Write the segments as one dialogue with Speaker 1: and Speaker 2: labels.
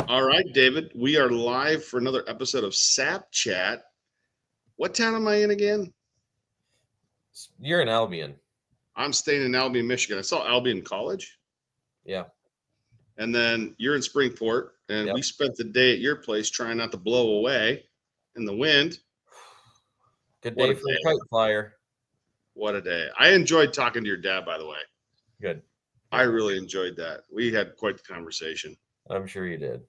Speaker 1: All right, David, we are live for another episode of Sap Chat. What town am I in again?
Speaker 2: You're in Albion.
Speaker 1: I'm staying in Albion, Michigan. I saw Albion College,
Speaker 2: Yeah.
Speaker 1: and then you're in Springport, and
Speaker 2: Yep.
Speaker 1: we spent the day at your place trying not to blow away in the wind.
Speaker 2: Good
Speaker 1: What
Speaker 2: day
Speaker 1: a
Speaker 2: for a
Speaker 1: day.
Speaker 2: kite flyer.
Speaker 1: What a day. I enjoyed talking to your dad, by the way.
Speaker 2: Good.
Speaker 1: I
Speaker 2: Good.
Speaker 1: really enjoyed that. We had quite the conversation.
Speaker 2: I'm sure you did.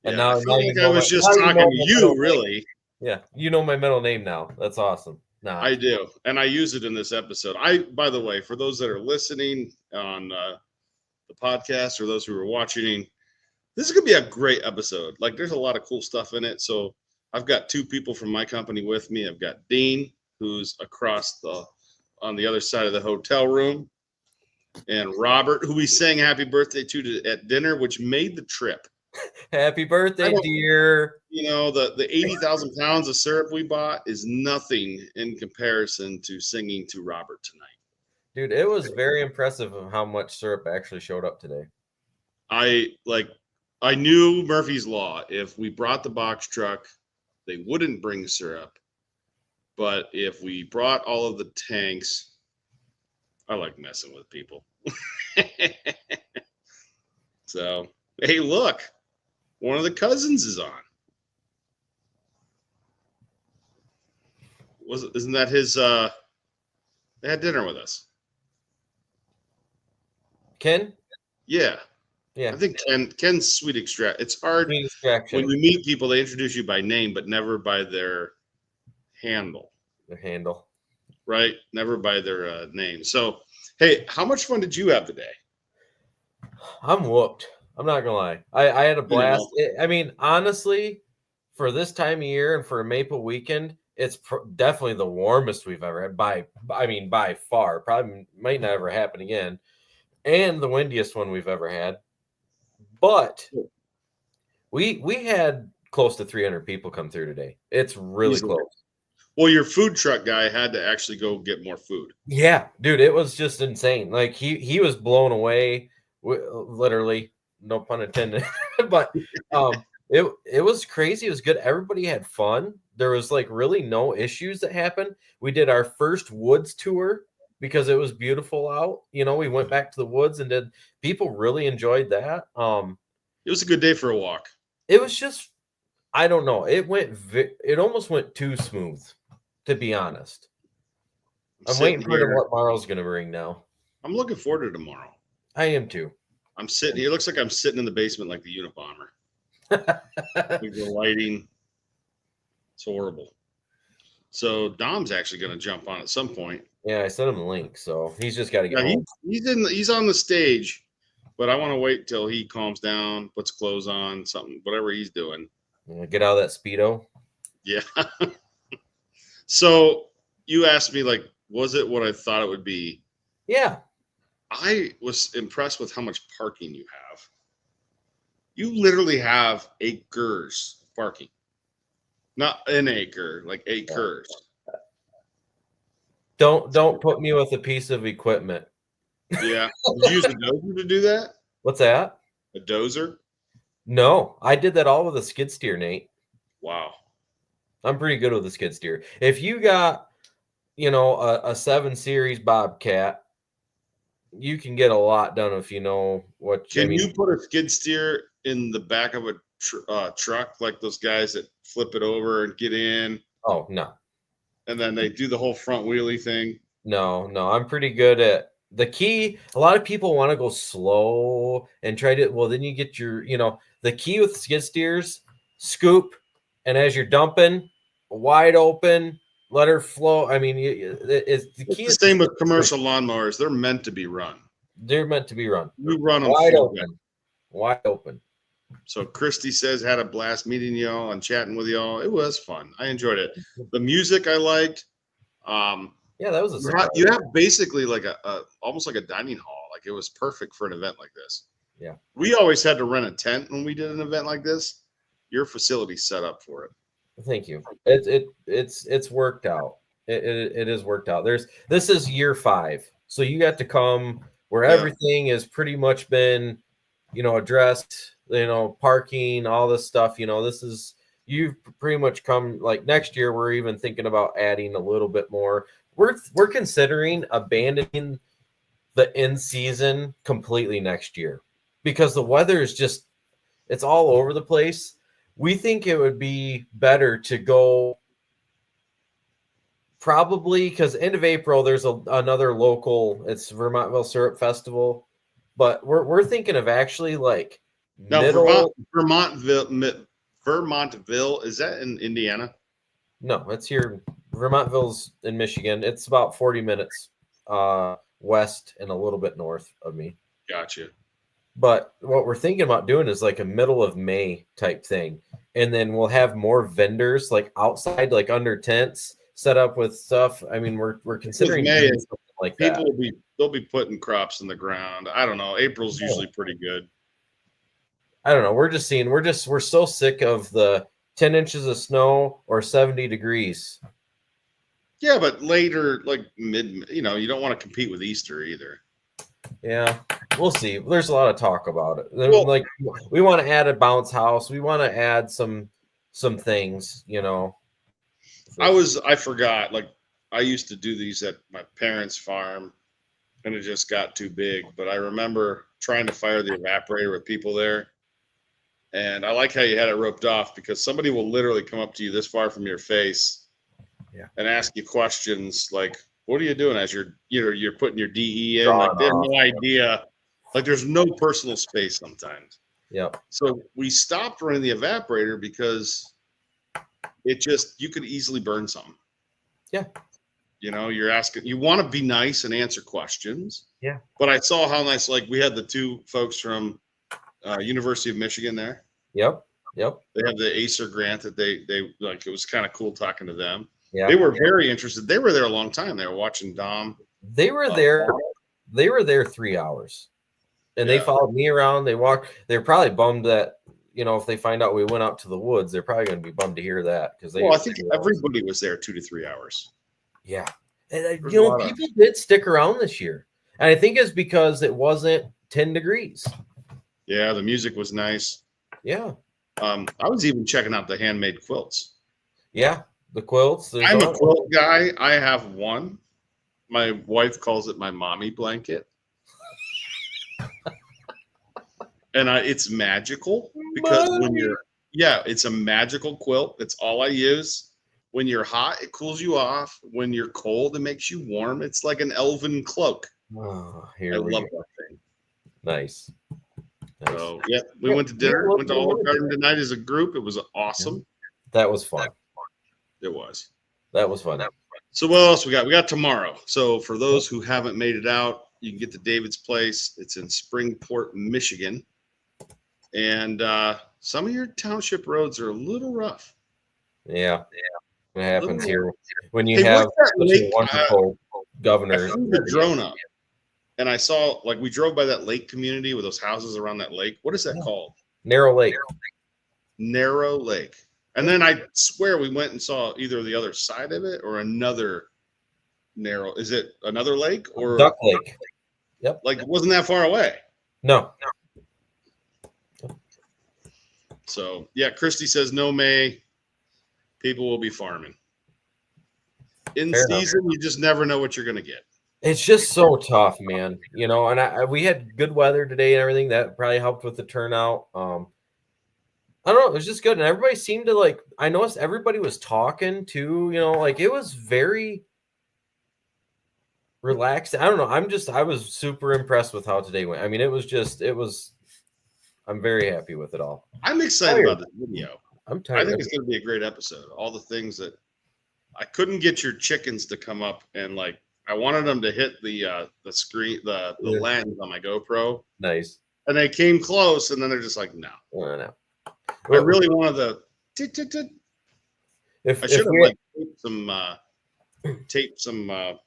Speaker 2: And
Speaker 1: Yeah, I
Speaker 2: now
Speaker 1: felt
Speaker 2: you
Speaker 1: like I
Speaker 2: know
Speaker 1: was
Speaker 2: now
Speaker 1: just
Speaker 2: you
Speaker 1: talking
Speaker 2: know
Speaker 1: to
Speaker 2: my
Speaker 1: you,
Speaker 2: middle name.
Speaker 1: really.
Speaker 2: Yeah, you know my middle name now. That's awesome.
Speaker 1: I do, and I use it in this episode. By the way, for those that are listening on the podcast or those who are watching, this is gonna be a great episode. Like, there's a lot of cool stuff in it. So I've got two people from my company with me. I've got Dean, who's across on the other side of the hotel room, and Robert, who we sang happy birthday to at dinner, which made the trip.
Speaker 2: Happy
Speaker 1: I
Speaker 2: birthday,
Speaker 1: don't,
Speaker 2: dear.
Speaker 1: the 80,000 pounds of syrup we bought is nothing in comparison to singing to Robert tonight.
Speaker 2: Dude, it was very impressive of how much syrup actually showed up today.
Speaker 1: I knew Murphy's Law. If we brought the box truck, they wouldn't bring syrup. But if we brought all of the tanks, I like messing with people. So, hey, look, one of the cousins is on. Isn't that his? They had dinner with us.
Speaker 2: Ken?
Speaker 1: Yeah,
Speaker 2: Yeah.
Speaker 1: I think Ken's sweet extract. It's hard
Speaker 2: Sweet extraction.
Speaker 1: when you meet people; they introduce you by name, but never by their handle.
Speaker 2: The handle.
Speaker 1: Right? Never by their name. So, hey, how much fun did you have today?
Speaker 2: I'm whooped. I'm not gonna lie. I had a blast.
Speaker 1: You
Speaker 2: I mean, honestly, for this time of year and for a Maple weekend, it's definitely the warmest we've ever had. By far. Probably might not ever happen again, and the windiest one we've ever had. But we had close to 300 people come through today. It's really
Speaker 1: Easily.
Speaker 2: close.
Speaker 1: Well, your food truck guy had to actually go get more food.
Speaker 2: Yeah, dude, it was just insane. Like he was blown away, literally, no pun intended. But it was crazy. It was good. Everybody had fun. There was like really no issues that happened. We did our first woods tour because it was beautiful out. You know, we went back to the woods and did. People really enjoyed that.
Speaker 1: It was a good day for a walk.
Speaker 2: It was just, I don't know. It almost went too smooth, to be honest. I'm waiting for what tomorrow's going to bring now.
Speaker 1: I'm looking forward to tomorrow.
Speaker 2: I am too.
Speaker 1: I'm sitting here. It looks like I'm sitting in the basement like the Unabomber. The lighting. It's horrible. So Dom's actually going to jump on at some point.
Speaker 2: Yeah, I sent him the link, so he's just got to get home.
Speaker 1: He's on the stage, but I want to wait till he calms down, puts clothes on, something, whatever he's doing.
Speaker 2: Get out of that Speedo.
Speaker 1: Yeah. So you asked me, like, was it what I thought it would be?
Speaker 2: Yeah.
Speaker 1: I was impressed with how much parking you have. You literally have acres of parking. Not an acre, like acres.
Speaker 2: Don't put me with a piece of equipment.
Speaker 1: Yeah. Did you use a dozer to do that?
Speaker 2: What's that?
Speaker 1: A dozer?
Speaker 2: No, I did that all with a skid steer, Nate.
Speaker 1: Wow.
Speaker 2: I'm pretty good with a skid steer. If you got, a 7 Series Bobcat, you can get a lot done if you know what.
Speaker 1: Can you put a skid steer in the back of a truck like those guys that flip it over and get in?
Speaker 2: Oh, no.
Speaker 1: And then they do the whole front wheelie thing?
Speaker 2: No, I'm pretty good at the key. A lot of people want to go slow and try to, well, then you get your, the key with skid steers, scoop, and as you're dumping, wide open, let her flow. I mean, it's
Speaker 1: the same with commercial lawnmowers. They're meant to be run.
Speaker 2: They're meant to be run.
Speaker 1: We run them
Speaker 2: wide open. Wide open.
Speaker 1: So Christy says, had a blast meeting y'all and chatting with y'all. It was fun. I enjoyed it. The music I liked.
Speaker 2: Yeah, that was a surprise.
Speaker 1: You have basically like a almost like a dining hall. Like, it was perfect for an event like this.
Speaker 2: Yeah.
Speaker 1: We always had to rent a tent when we did an event like this. Your facility's set up for it.
Speaker 2: Thank you. It's worked out. It is worked out. This is year 5. So you got to come where everything has pretty much been addressed, parking, all this stuff. This is you've pretty much come like next year. We're even thinking about adding a little bit more. We're considering abandoning the in season completely next year because the weather is just it's all over the place. We think it would be better to go probably because end of April there's another local. It's Vermontville Syrup Festival, but we're thinking of actually like
Speaker 1: Now,
Speaker 2: middle.
Speaker 1: Vermontville, is that in Indiana?
Speaker 2: No, it's here. Vermontville's in Michigan. It's about 40 minutes west and a little bit north of me.
Speaker 1: Gotcha.
Speaker 2: But what we're thinking about doing is like a middle of May type thing. And then we'll have more vendors like outside, like under tents, set up with stuff. I mean, we're considering
Speaker 1: May,
Speaker 2: doing something like
Speaker 1: people
Speaker 2: that.
Speaker 1: they'll be putting crops in the ground. I don't know. April's usually pretty good.
Speaker 2: I don't know. We're so sick of the 10 inches of snow or 70 degrees.
Speaker 1: Yeah, but later, like you don't want to compete with Easter either.
Speaker 2: Yeah, we'll see. There's a lot of talk about it.
Speaker 1: Well,
Speaker 2: like we want to add a bounce house. We want to add some things.
Speaker 1: I forgot. Like I used to do these at my parents' farm, and it just got too big. But I remember trying to fire the evaporator with people there, and I like how you had it roped off because somebody will literally come up to you this far from your face, and ask you questions like, "What are you doing?" As you're putting your DE in, like they have no idea. Like there's no personal space sometimes.
Speaker 2: Yep.
Speaker 1: So we stopped running the evaporator because you could easily burn something.
Speaker 2: Yeah.
Speaker 1: You're asking, you want to be nice and answer questions.
Speaker 2: Yeah.
Speaker 1: But I saw how nice, like we had the two folks from University of Michigan there.
Speaker 2: Yep.
Speaker 1: They have the Acer grant that they like. It was kind of cool talking to them.
Speaker 2: Yeah.
Speaker 1: They were very interested. They were there a long time. They were watching Dom.
Speaker 2: They were there. They were there 3 hours, and they followed me around. They walked. They're probably bummed that if they find out we went out to the woods, they're probably going to be bummed to hear that because
Speaker 1: I think everybody was there 2 to 3 hours.
Speaker 2: Yeah, and people did stick around this year, and I think it's because it wasn't 10 degrees.
Speaker 1: Yeah, the music was nice.
Speaker 2: Yeah.
Speaker 1: I was even checking out the handmade quilts.
Speaker 2: Yeah, the quilts.
Speaker 1: I'm a quilt guy. I have one. My wife calls it my mommy blanket. And it's magical because it's a magical quilt. It's all I use. When you're hot, it cools you off. When you're cold, it makes you warm. It's like an elven cloak.
Speaker 2: Oh,
Speaker 1: I love that thing.
Speaker 2: Nice.
Speaker 1: So, we went to dinner. Went to Olive Garden tonight as a group. It was awesome.
Speaker 2: That was fun.
Speaker 1: It was.
Speaker 2: That was fun.
Speaker 1: So what else we got? We got tomorrow. So for those who haven't made it out, you can get to David's place. It's in Springport, Michigan. And some of your township roads are a little rough.
Speaker 2: Yeah. What happens here when you have such a wonderful governor?
Speaker 1: I flew the drone up, and I saw, like, we drove by that lake community with those houses around that lake. What is that called?
Speaker 2: Narrow Lake.
Speaker 1: Narrow Lake. And then I swear we went and saw either the other side of it or another narrow. Is it another lake or
Speaker 2: Duck Lake? Yep.
Speaker 1: Like it wasn't that far away.
Speaker 2: No.
Speaker 1: So Christy says no May. People will be farming. In season, you just never know what you're gonna get.
Speaker 2: It's just so tough, man. And we had good weather today and everything. That probably helped with the turnout. I don't know. It was just good. And everybody seemed to I noticed everybody was talking too, it was very relaxed. I don't know. I was super impressed with how today went. I mean, I'm very happy with it all.
Speaker 1: I'm excited about this video.
Speaker 2: I'm tired.
Speaker 1: I think it's going to be a great episode. All the things that I couldn't get your chickens to come up and I wanted them to hit the screen, the lens on my GoPro.
Speaker 2: Nice.
Speaker 1: And they came close and then they're just like, no.
Speaker 2: No.
Speaker 1: I really wanted the. I should have taped some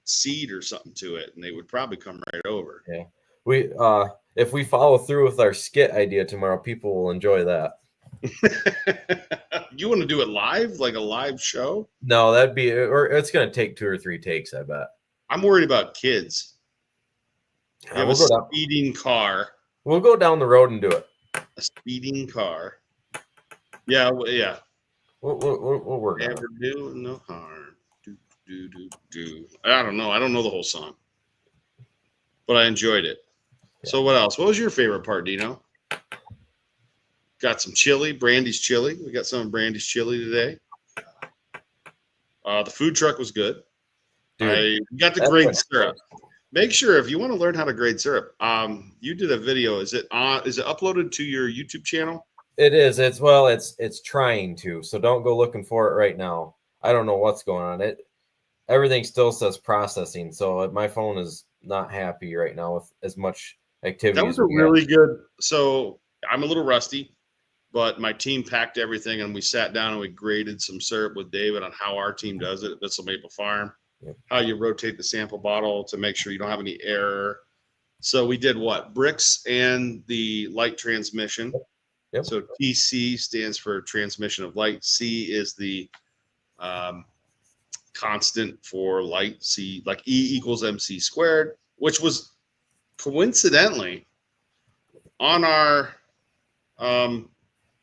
Speaker 1: seed or something to it, and they would probably come right over.
Speaker 2: Yeah, if we follow through with our skit idea tomorrow, people will enjoy that.
Speaker 1: You want to do it live, like a live show?
Speaker 2: No, it's going to take 2 or 3 takes, I bet.
Speaker 1: I'm worried about kids. You have a speeding car.
Speaker 2: We'll go down the road and do it.
Speaker 1: A speeding car. Yeah, yeah.
Speaker 2: We'll work on it.
Speaker 1: Never do no harm. Do. I don't know. I don't know the whole song, but I enjoyed it.
Speaker 2: Yeah.
Speaker 1: So what else? What was your favorite part, Dino? Got some chili, Brandy's chili. We got some of Brandy's chili today. The food truck was good.
Speaker 2: Dude,
Speaker 1: I got the
Speaker 2: that's
Speaker 1: grade
Speaker 2: what-
Speaker 1: syrup. Make sure if you want to learn how to grade syrup, you did a video. Is it uploaded to your YouTube channel?
Speaker 2: It is. It's trying to. So don't go looking for it right now. I don't know what's going on. Everything still says processing. So my phone is not happy right now with as much activity
Speaker 1: That
Speaker 2: as
Speaker 1: was a
Speaker 2: we got.
Speaker 1: really good. So I'm a little rusty, but my team packed everything and we sat down and we graded some syrup with David on how our team does it at Bissell Maple Farm.
Speaker 2: Yep.
Speaker 1: How you rotate the sample bottle to make sure you don't have any error. So we did what? Bricks and the light transmission.
Speaker 2: Yep.
Speaker 1: So TC stands for transmission of light. C is the constant for light. C, like E equals MC squared, which was coincidentally on our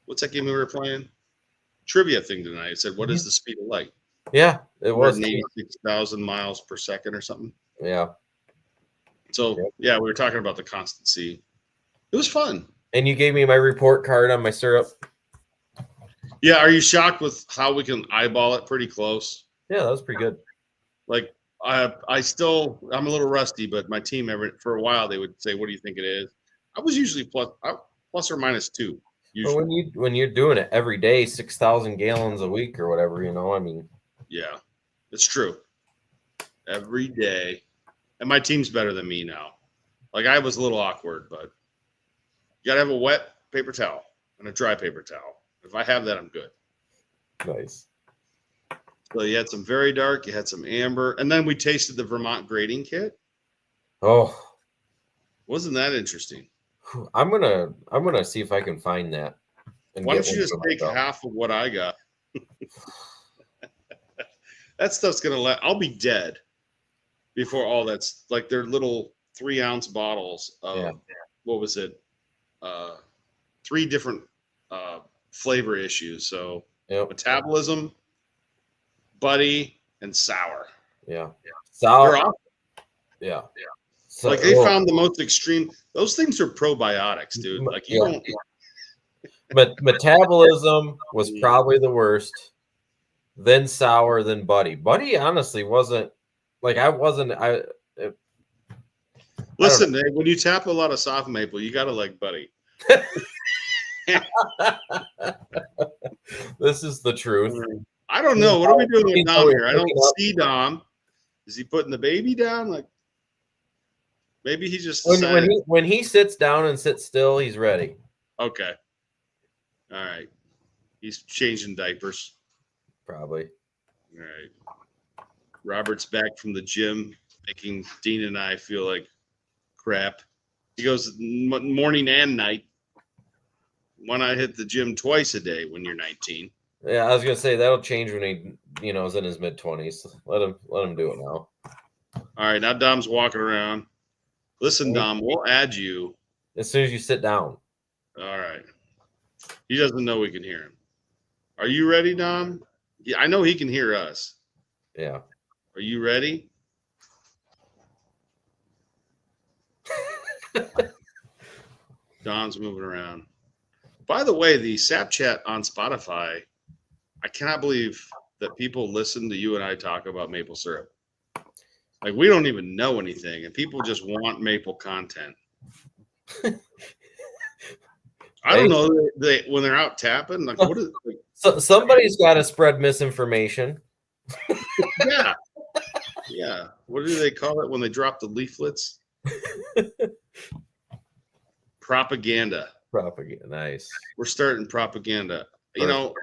Speaker 1: what's that game we were playing? Trivia thing tonight. It said, "What is the speed of light?"
Speaker 2: Yeah, it was.
Speaker 1: 186,000 miles per second or something.
Speaker 2: Yeah.
Speaker 1: So yeah, we were talking about the constant C. It was fun.
Speaker 2: And you gave me my report card on my syrup.
Speaker 1: Yeah, are you shocked with how we can eyeball it pretty close?
Speaker 2: Yeah, that was pretty good.
Speaker 1: Like I'm a little rusty, but my team for a while they would say, "What do you think it is?" I was usually plus or minus 2. Usually.
Speaker 2: But when you're doing it every day, 6,000 gallons a week or whatever, I mean.
Speaker 1: Yeah, it's true. Every day, and my team's better than me now. Like I was a little awkward, but you gotta have a wet paper towel and a dry paper towel. If I have that, I'm good.
Speaker 2: Nice.
Speaker 1: So you had some very dark, you had some amber, and then we tasted the Vermont grading kit.
Speaker 2: Oh,
Speaker 1: wasn't that interesting?
Speaker 2: I'm gonna see if I can find that.
Speaker 1: Why don't you just take half of what I got? That stuff's gonna I'll be dead before all that's like they're little 3-ounce bottles of what was it? 3 different flavor issues. So metabolism, buddy, and sour.
Speaker 2: Yeah. Sour.
Speaker 1: They're awesome.
Speaker 2: Yeah.
Speaker 1: So, like they found the most extreme. Those things are probiotics, dude. Like you don't.
Speaker 2: But metabolism was probably the worst. Then sour, then buddy. Buddy honestly wasn't like I wasn't.
Speaker 1: Listen, Dave, when you tap a lot of soft maple, you gotta like buddy.
Speaker 2: This is the truth.
Speaker 1: I don't know. What are we doing with Dom here? I don't see Dom. Is he putting the baby down? Like maybe he just
Speaker 2: when he sits down and sits still, he's ready.
Speaker 1: Okay. All right. He's changing diapers.
Speaker 2: Probably.
Speaker 1: All right. Robert's back from the gym, making Dean and I feel like crap. He goes morning and night. Why not hit the gym twice a day when you're 19?
Speaker 2: Yeah, I was gonna say that'll change when he, is in his mid-20s. Let him do it now.
Speaker 1: All right, now Dom's walking around. Listen, Dom, we'll add you
Speaker 2: as soon as you sit down.
Speaker 1: All right. He doesn't know we can hear him. Are you ready, Dom? Yeah, I know he can hear us.
Speaker 2: Yeah.
Speaker 1: Are you ready? Dom's moving around. By the way, the Snapchat on Spotify, I cannot believe that people listen to you and I talk about maple syrup. Like we don't even know anything, and people just want maple content. I don't know. They when they're out tapping, like what is? Like,
Speaker 2: so somebody's got to spread misinformation.
Speaker 1: Yeah, yeah. What do they call it when they drop the leaflets? Propaganda.
Speaker 2: Propaganda. Nice.
Speaker 1: We're starting propaganda.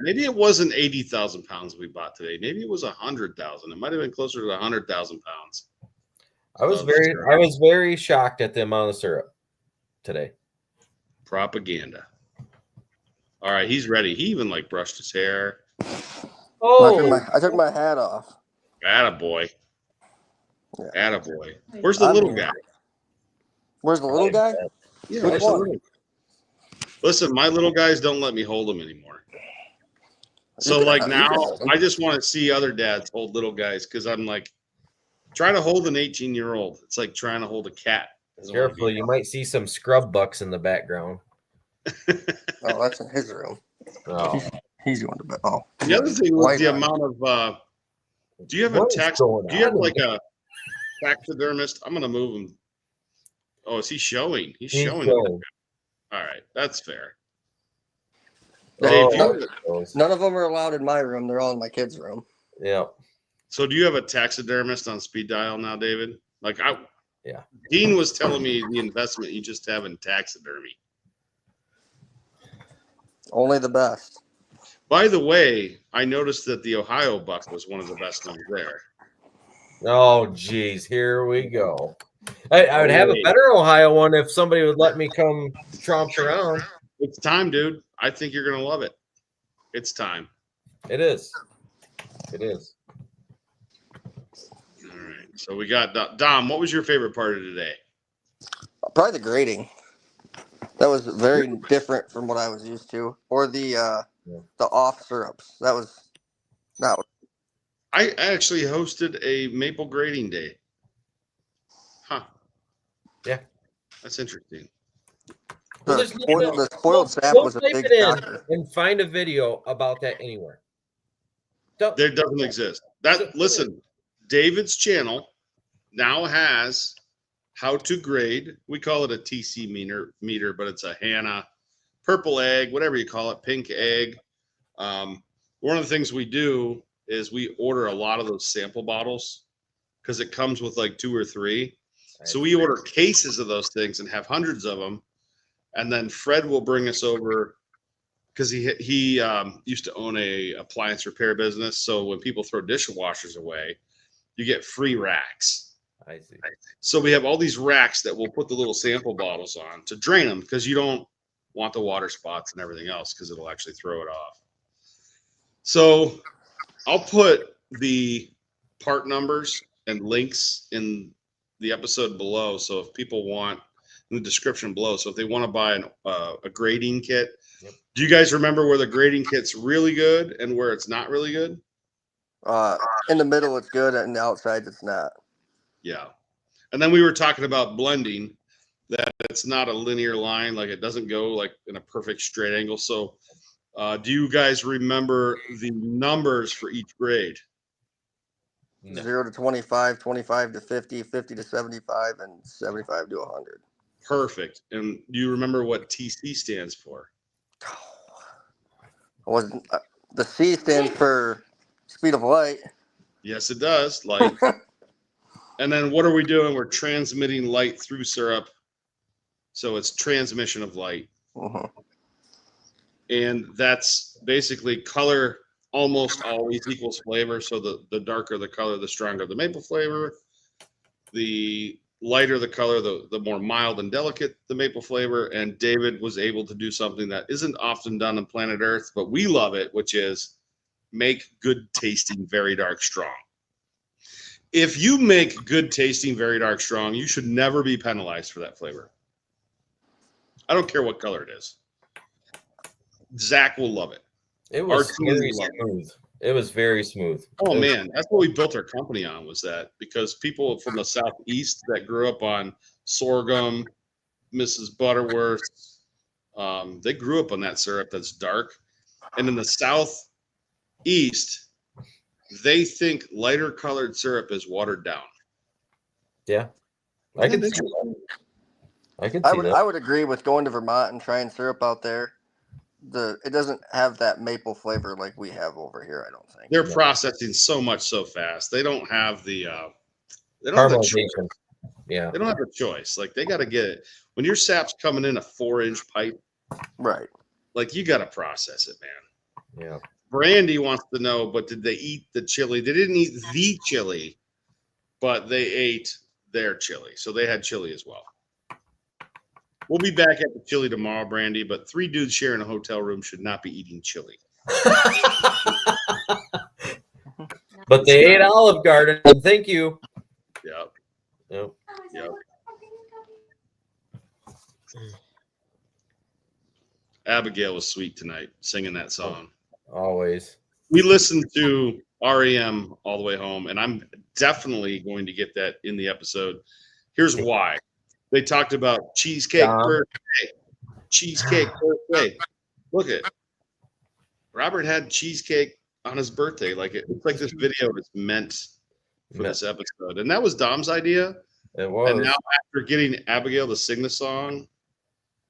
Speaker 1: Maybe it wasn't 80,000 pounds we bought today. Maybe it was 100,000. It might have been closer to 100,000 pounds.
Speaker 2: I was very shocked at the amount of syrup today.
Speaker 1: Propaganda. All right, he's ready. He even brushed his hair.
Speaker 3: Oh, I took my hat off.
Speaker 1: Attaboy.
Speaker 3: Yeah.
Speaker 1: Attaboy. Where's the little guy?
Speaker 3: Where's the little guy?
Speaker 1: Yeah,
Speaker 3: Which
Speaker 1: absolutely. Listen, my little guys don't let me hold them anymore. So
Speaker 3: You
Speaker 1: like
Speaker 3: can
Speaker 1: now,
Speaker 3: hold 'em.
Speaker 1: I just want to see other dads hold little guys because I'm like, try to hold an 18-year-old. It's like trying to hold a cat. Doesn't wanna
Speaker 2: Careful,
Speaker 1: be-
Speaker 2: you might see some scrub bucks in the background.
Speaker 3: Oh, that's in his room.
Speaker 2: Oh,
Speaker 3: He's going to bed. Oh,
Speaker 1: The other thing was
Speaker 3: Light
Speaker 1: the
Speaker 3: on.
Speaker 1: amount of. Do you have
Speaker 2: what
Speaker 1: a
Speaker 2: is
Speaker 1: tax?
Speaker 2: going
Speaker 1: Do you have
Speaker 2: on?
Speaker 1: like a taxidermist? I'm gonna move him. Oh, is he showing? He's
Speaker 2: He's
Speaker 1: showing.
Speaker 2: showing.
Speaker 1: All right, that's fair.
Speaker 3: Dave,
Speaker 1: Dave,
Speaker 2: Oh,
Speaker 1: you,
Speaker 3: none of them are allowed in my room. They're all in my kids' room.
Speaker 2: yeah.
Speaker 1: so do you have a taxidermist on speed dial now, David? Like
Speaker 2: Yeah.
Speaker 1: Dean was telling me the investment you just have in taxidermy.
Speaker 3: Only the best.
Speaker 1: By the way, I noticed that the Ohio buck was one of the best ones there.
Speaker 2: Oh, geez, here we go. I would have a
Speaker 1: Wait.
Speaker 2: better Ohio one if somebody would let me come tromp around.
Speaker 1: It's time, dude. I think you're gonna love it. It's time.
Speaker 2: It is. It is.
Speaker 1: All right. So we got Dom. What was your favorite part of today?
Speaker 3: Probably the grading. That was very different from what I was used to. Or the off syrups. That was.
Speaker 1: I actually hosted a maple grading day. Huh.
Speaker 2: Yeah.
Speaker 1: That's interesting.
Speaker 2: Well,
Speaker 3: The
Speaker 2: there's
Speaker 3: spoiled sap
Speaker 2: don't
Speaker 3: was a
Speaker 2: type
Speaker 3: big
Speaker 2: it in
Speaker 3: shocker.
Speaker 2: and find a video about that anywhere. Don't,
Speaker 1: There doesn't exist. Listen, David's channel now has how to grade. We call it a TC meter, but it's a Hannah purple egg, whatever you call it, pink egg. One of the things we do is we order a lot of those sample bottles because it comes with like 2 or 3. So we order cases of those things and have hundreds of them. And then Fred will bring us over because he used to own a appliance repair business. So when people throw dishwashers away, you get free racks.
Speaker 2: I see.
Speaker 1: So we have all these racks that we'll put the little sample bottles on to drain them because you don't want the water spots and everything else because it'll actually throw it off. So I'll put the part numbers and links in the episode below. So if people want in the description below, so if they want to buy a grading kit, do you guys remember where the grading kit's really good and where it's not really good?
Speaker 3: In the middle, it's good, and the outside, it's not.
Speaker 1: Yeah. And then we were talking about blending, that it's not a linear line, like it doesn't go like in a perfect straight angle. So do you guys remember the numbers for each grade?
Speaker 2: No.
Speaker 3: 0 to 25, 25 to 50, 50 to 75, and 75 to 100.
Speaker 1: Perfect. And do you remember what TC stands for?
Speaker 3: Wasn't the C stands for speed of light?
Speaker 1: Yes, it does. Light. And then what are we doing? We're transmitting light through syrup. So it's transmission of light.
Speaker 3: Mhm.
Speaker 1: And that's basically color almost always equals flavor. So the darker the color, the stronger the maple flavor. The lighter the color, the more mild and delicate the maple flavor. And David was able to do something that isn't often done on planet Earth, but we love it, which is make good tasting very dark strong. If you make good tasting very dark strong, you should never be penalized for that flavor. I don't care what color it is. Zach will love it.
Speaker 2: It was
Speaker 1: Our team
Speaker 2: very
Speaker 1: will love
Speaker 2: smooth. It was very smooth.
Speaker 1: Oh man, that's what we built our company on, was that because people from the southeast that grew up on sorghum, Mrs. Butterworth, they grew up on that syrup that's dark, and in the southeast, they think lighter colored syrup is watered down.
Speaker 2: Yeah, I can see that. I can see that.
Speaker 3: I would agree with going to Vermont and trying syrup out there. It doesn't have that maple flavor like we have over here. I don't think
Speaker 1: They're processing so much so fast. They don't have the choice.
Speaker 2: Caramelization. Yeah.
Speaker 1: They don't have a choice. Like they got to get it. When your sap's coming in a 4-inch pipe,
Speaker 3: right?
Speaker 1: like you got to process it, man.
Speaker 2: Yeah.
Speaker 1: Brandy wants to know, but did they eat the chili? They didn't eat the chili, but they ate their chili. So they had chili as well. We'll be back at the chili tomorrow, Brandy, but 3 dudes sharing a hotel room should not be eating chili.
Speaker 2: But they ate Olive Garden. Thank you.
Speaker 1: Yep.
Speaker 2: Yep.
Speaker 1: Yep. Abigail was sweet tonight, singing that song.
Speaker 2: Always.
Speaker 1: We listened to REM all the way home, and I'm definitely going to get that in the episode. Here's why. They talked about cheesecake birthday. Cheesecake birthday. Look at Robert had cheesecake on his birthday. Like it looks like this video is meant for this episode. And that was Dom's idea.
Speaker 2: It was.
Speaker 1: And now after getting Abigail to sing the song,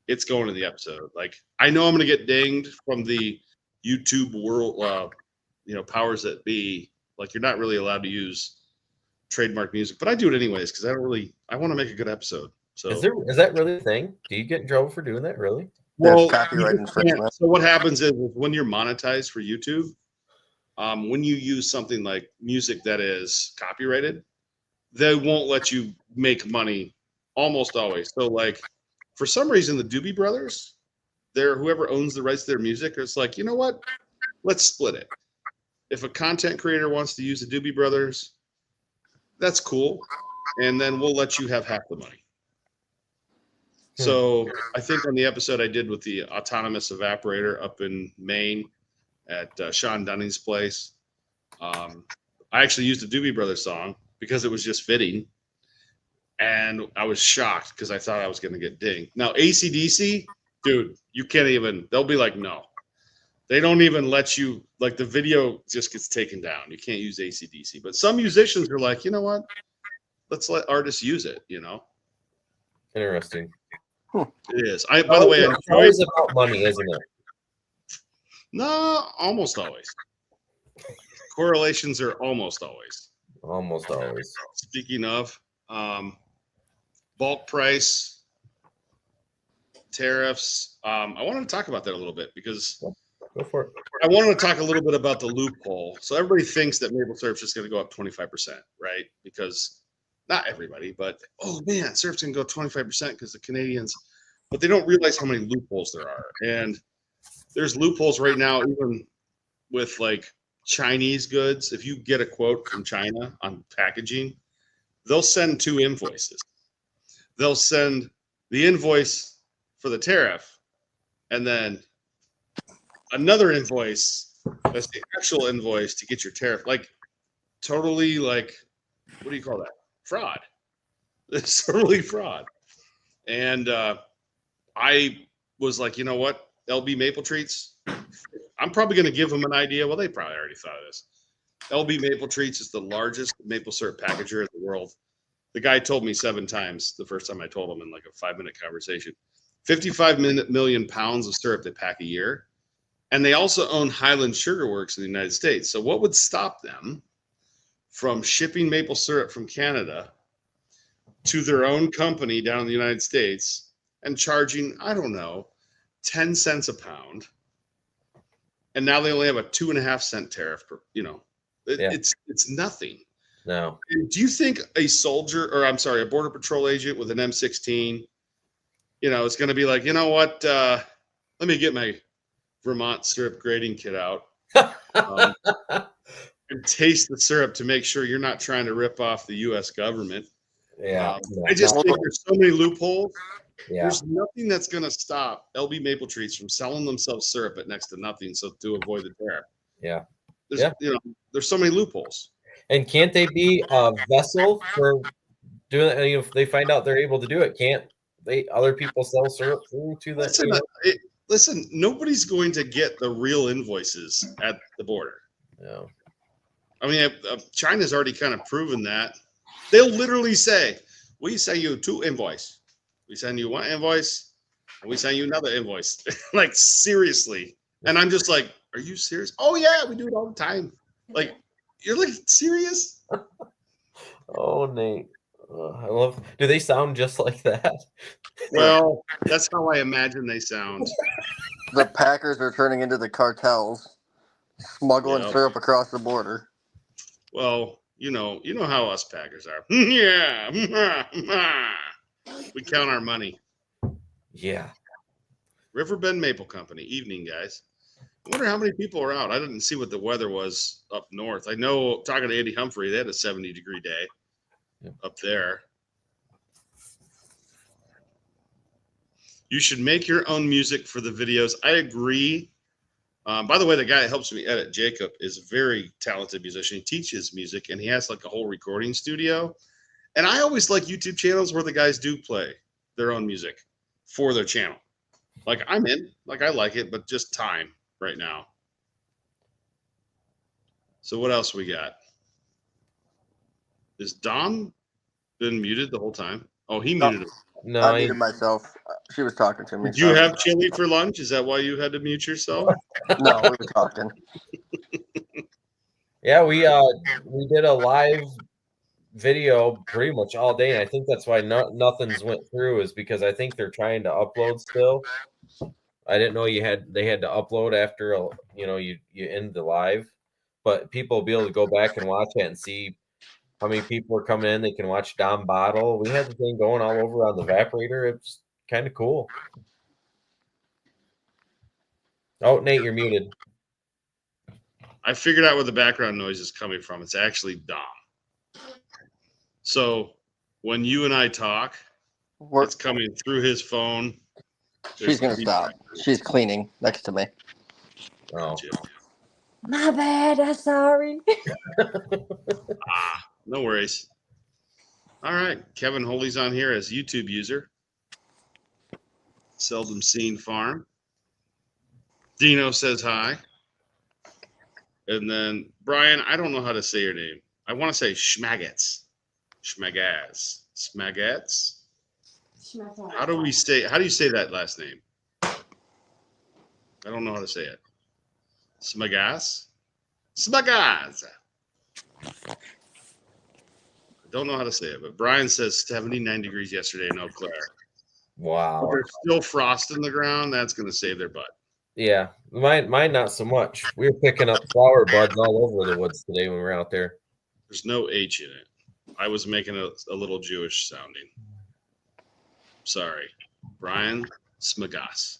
Speaker 1: it's going to the episode. Like I know I'm gonna get dinged from the YouTube world powers that be. Like you're not really allowed to use trademark music, but I do it anyways because I want to make a good episode. So
Speaker 2: is that really a thing? Do you get in trouble for doing that? Really?
Speaker 1: Well,
Speaker 3: copyright infringement.
Speaker 1: So what happens is when you're monetized for YouTube, when you use something like music that is copyrighted, they won't let you make money almost always. So like for some reason the Doobie Brothers, whoever owns the rights to their music, is like, you know what? Let's split it. If a content creator wants to use the Doobie Brothers, that's cool. And then we'll let you have half the money. So I think on the episode I did with the autonomous evaporator up in Maine at Sean Dunning's place, I actually used a Doobie Brothers song because it was just fitting. And I was shocked because I thought I was going to get dinged. Now, AC/DC, dude, you can't even, they'll be like, no. They don't even let you, like the video just gets taken down. You can't use AC/DC. But some musicians are like, you know what? Let's let artists use it,
Speaker 2: Interesting.
Speaker 1: It is. By the way,
Speaker 2: it's always about money, isn't it?
Speaker 1: No, almost always. Correlations are almost always.
Speaker 2: Almost always.
Speaker 1: Speaking of bulk price, tariffs, I wanted to talk about that a little bit because
Speaker 2: Go for it.
Speaker 1: I wanted to talk a little bit about the loophole. So everybody thinks that maple syrup's just going to go up 25%, right? Because not everybody, but oh man, syrup's going to go 25% because the Canadians, but they don't realize how many loopholes there are. And there's loopholes right now, even with like Chinese goods. If you get a quote from China on packaging, they'll send 2 invoices. They'll send the invoice for the tariff and then another invoice that's the actual invoice to get your tariff. Like totally like, what do you call that? Fraud. It's totally fraud. And I was like, you know what? LB Maple Treats, I'm probably going to give them an idea. Well, they probably already thought of this. LB Maple Treats is the largest maple syrup packager in the world. The guy told me 7 times the first time I told him in like a 5-minute conversation. 55 million pounds of syrup they pack a year. And they also own Highland Sugar Works in the United States. So what would stop them from shipping maple syrup from Canada to their own company down in the United States and charging, I don't know, 10 cents a pound? And now they only have a 2.5-cent tariff per, it's nothing.
Speaker 2: No.
Speaker 1: Do you think a a Border Patrol agent with an M16, is going to be like, you know what? Let me get my Vermont syrup grading kit out and taste the syrup to make sure you're not trying to rip off the U.S. government.
Speaker 2: Yeah.
Speaker 1: I just think there's so many loopholes.
Speaker 2: Yeah.
Speaker 1: There's nothing that's going to stop LB Maple Treats from selling themselves syrup at next to nothing, so to avoid the tariff.
Speaker 2: Yeah.
Speaker 1: There's so many loopholes.
Speaker 2: And can't they be a vessel for doing it? If they find out they're able to do it, can't other people sell syrup through to that?
Speaker 1: Listen, nobody's going to get the real invoices at the border.
Speaker 2: No.
Speaker 1: I mean, China's already kind of proven that. They'll literally say, we send you 2 invoices. We send you 1 invoice, and we send you another invoice. Like, seriously. And I'm just like, are you serious? Oh, yeah, we do it all the time. Like, you're like, serious?
Speaker 2: Oh, Nate. I love. Do they sound just like that?
Speaker 1: Well, that's how I imagine they sound.
Speaker 3: The Packers are turning into the cartels, smuggling syrup across the border.
Speaker 1: Well, you know how us Packers are. Yeah. We count our money.
Speaker 2: Yeah.
Speaker 1: Riverbend Maple Company. Evening, guys. I wonder how many people are out. I didn't see what the weather was up north. I know, talking to Andy Humphrey, they had a 70-degree day up there. You should make your own music for the videos. I agree. By the way, the guy that helps me edit, Jacob, is a very talented musician. He teaches music, and he has like a whole recording studio. And I always like YouTube channels where the guys do play their own music for their channel. Like I'm in, like I like it, but just time right now. So what else we got? Is Dom been muted the whole time? Oh, he
Speaker 3: No,
Speaker 1: muted him.
Speaker 2: No,
Speaker 3: I muted myself. She was talking to me.
Speaker 1: Did you
Speaker 3: Sorry.
Speaker 1: have chili for lunch? Is that why you had to mute yourself?
Speaker 3: No, we were talking.
Speaker 2: yeah, we did a live video pretty much all day, and I think that's why nothing's went through is because I think they're trying to upload still. I didn't know they had to upload after you end the live, but people will be able to go back and watch it and see how many people are coming in. They can watch Dom Bottle. We had the thing going all over on the evaporator. It's kind of cool. Oh, Nate, you're muted.
Speaker 1: I figured out where the background noise is coming from. It's actually Dom. So when you and I talk, it's coming through his phone.
Speaker 3: She's going to stop. She's cleaning next to me.
Speaker 2: Oh.
Speaker 4: My bad. I'm sorry.
Speaker 1: No worries. All right. Kevin Holy's on here as YouTube user. Seldom seen farm. Dino says hi. And then Brian, I don't know how to say your name. I want to say Schmagets. Schmagaz. Smagets? How do you say that last name? I don't know how to say it. Smagaz? Smagaz. I don't know how to say it, but Brian says 79 degrees yesterday in Eau Claire.
Speaker 2: Wow.
Speaker 1: But there's still frost in the ground. That's going to save their butt.
Speaker 2: Yeah, mine not so much. We were picking up flower buds all over the woods today when we were out there.
Speaker 1: There's no H in it. I was making a little Jewish sounding. Sorry. Brian Smagas.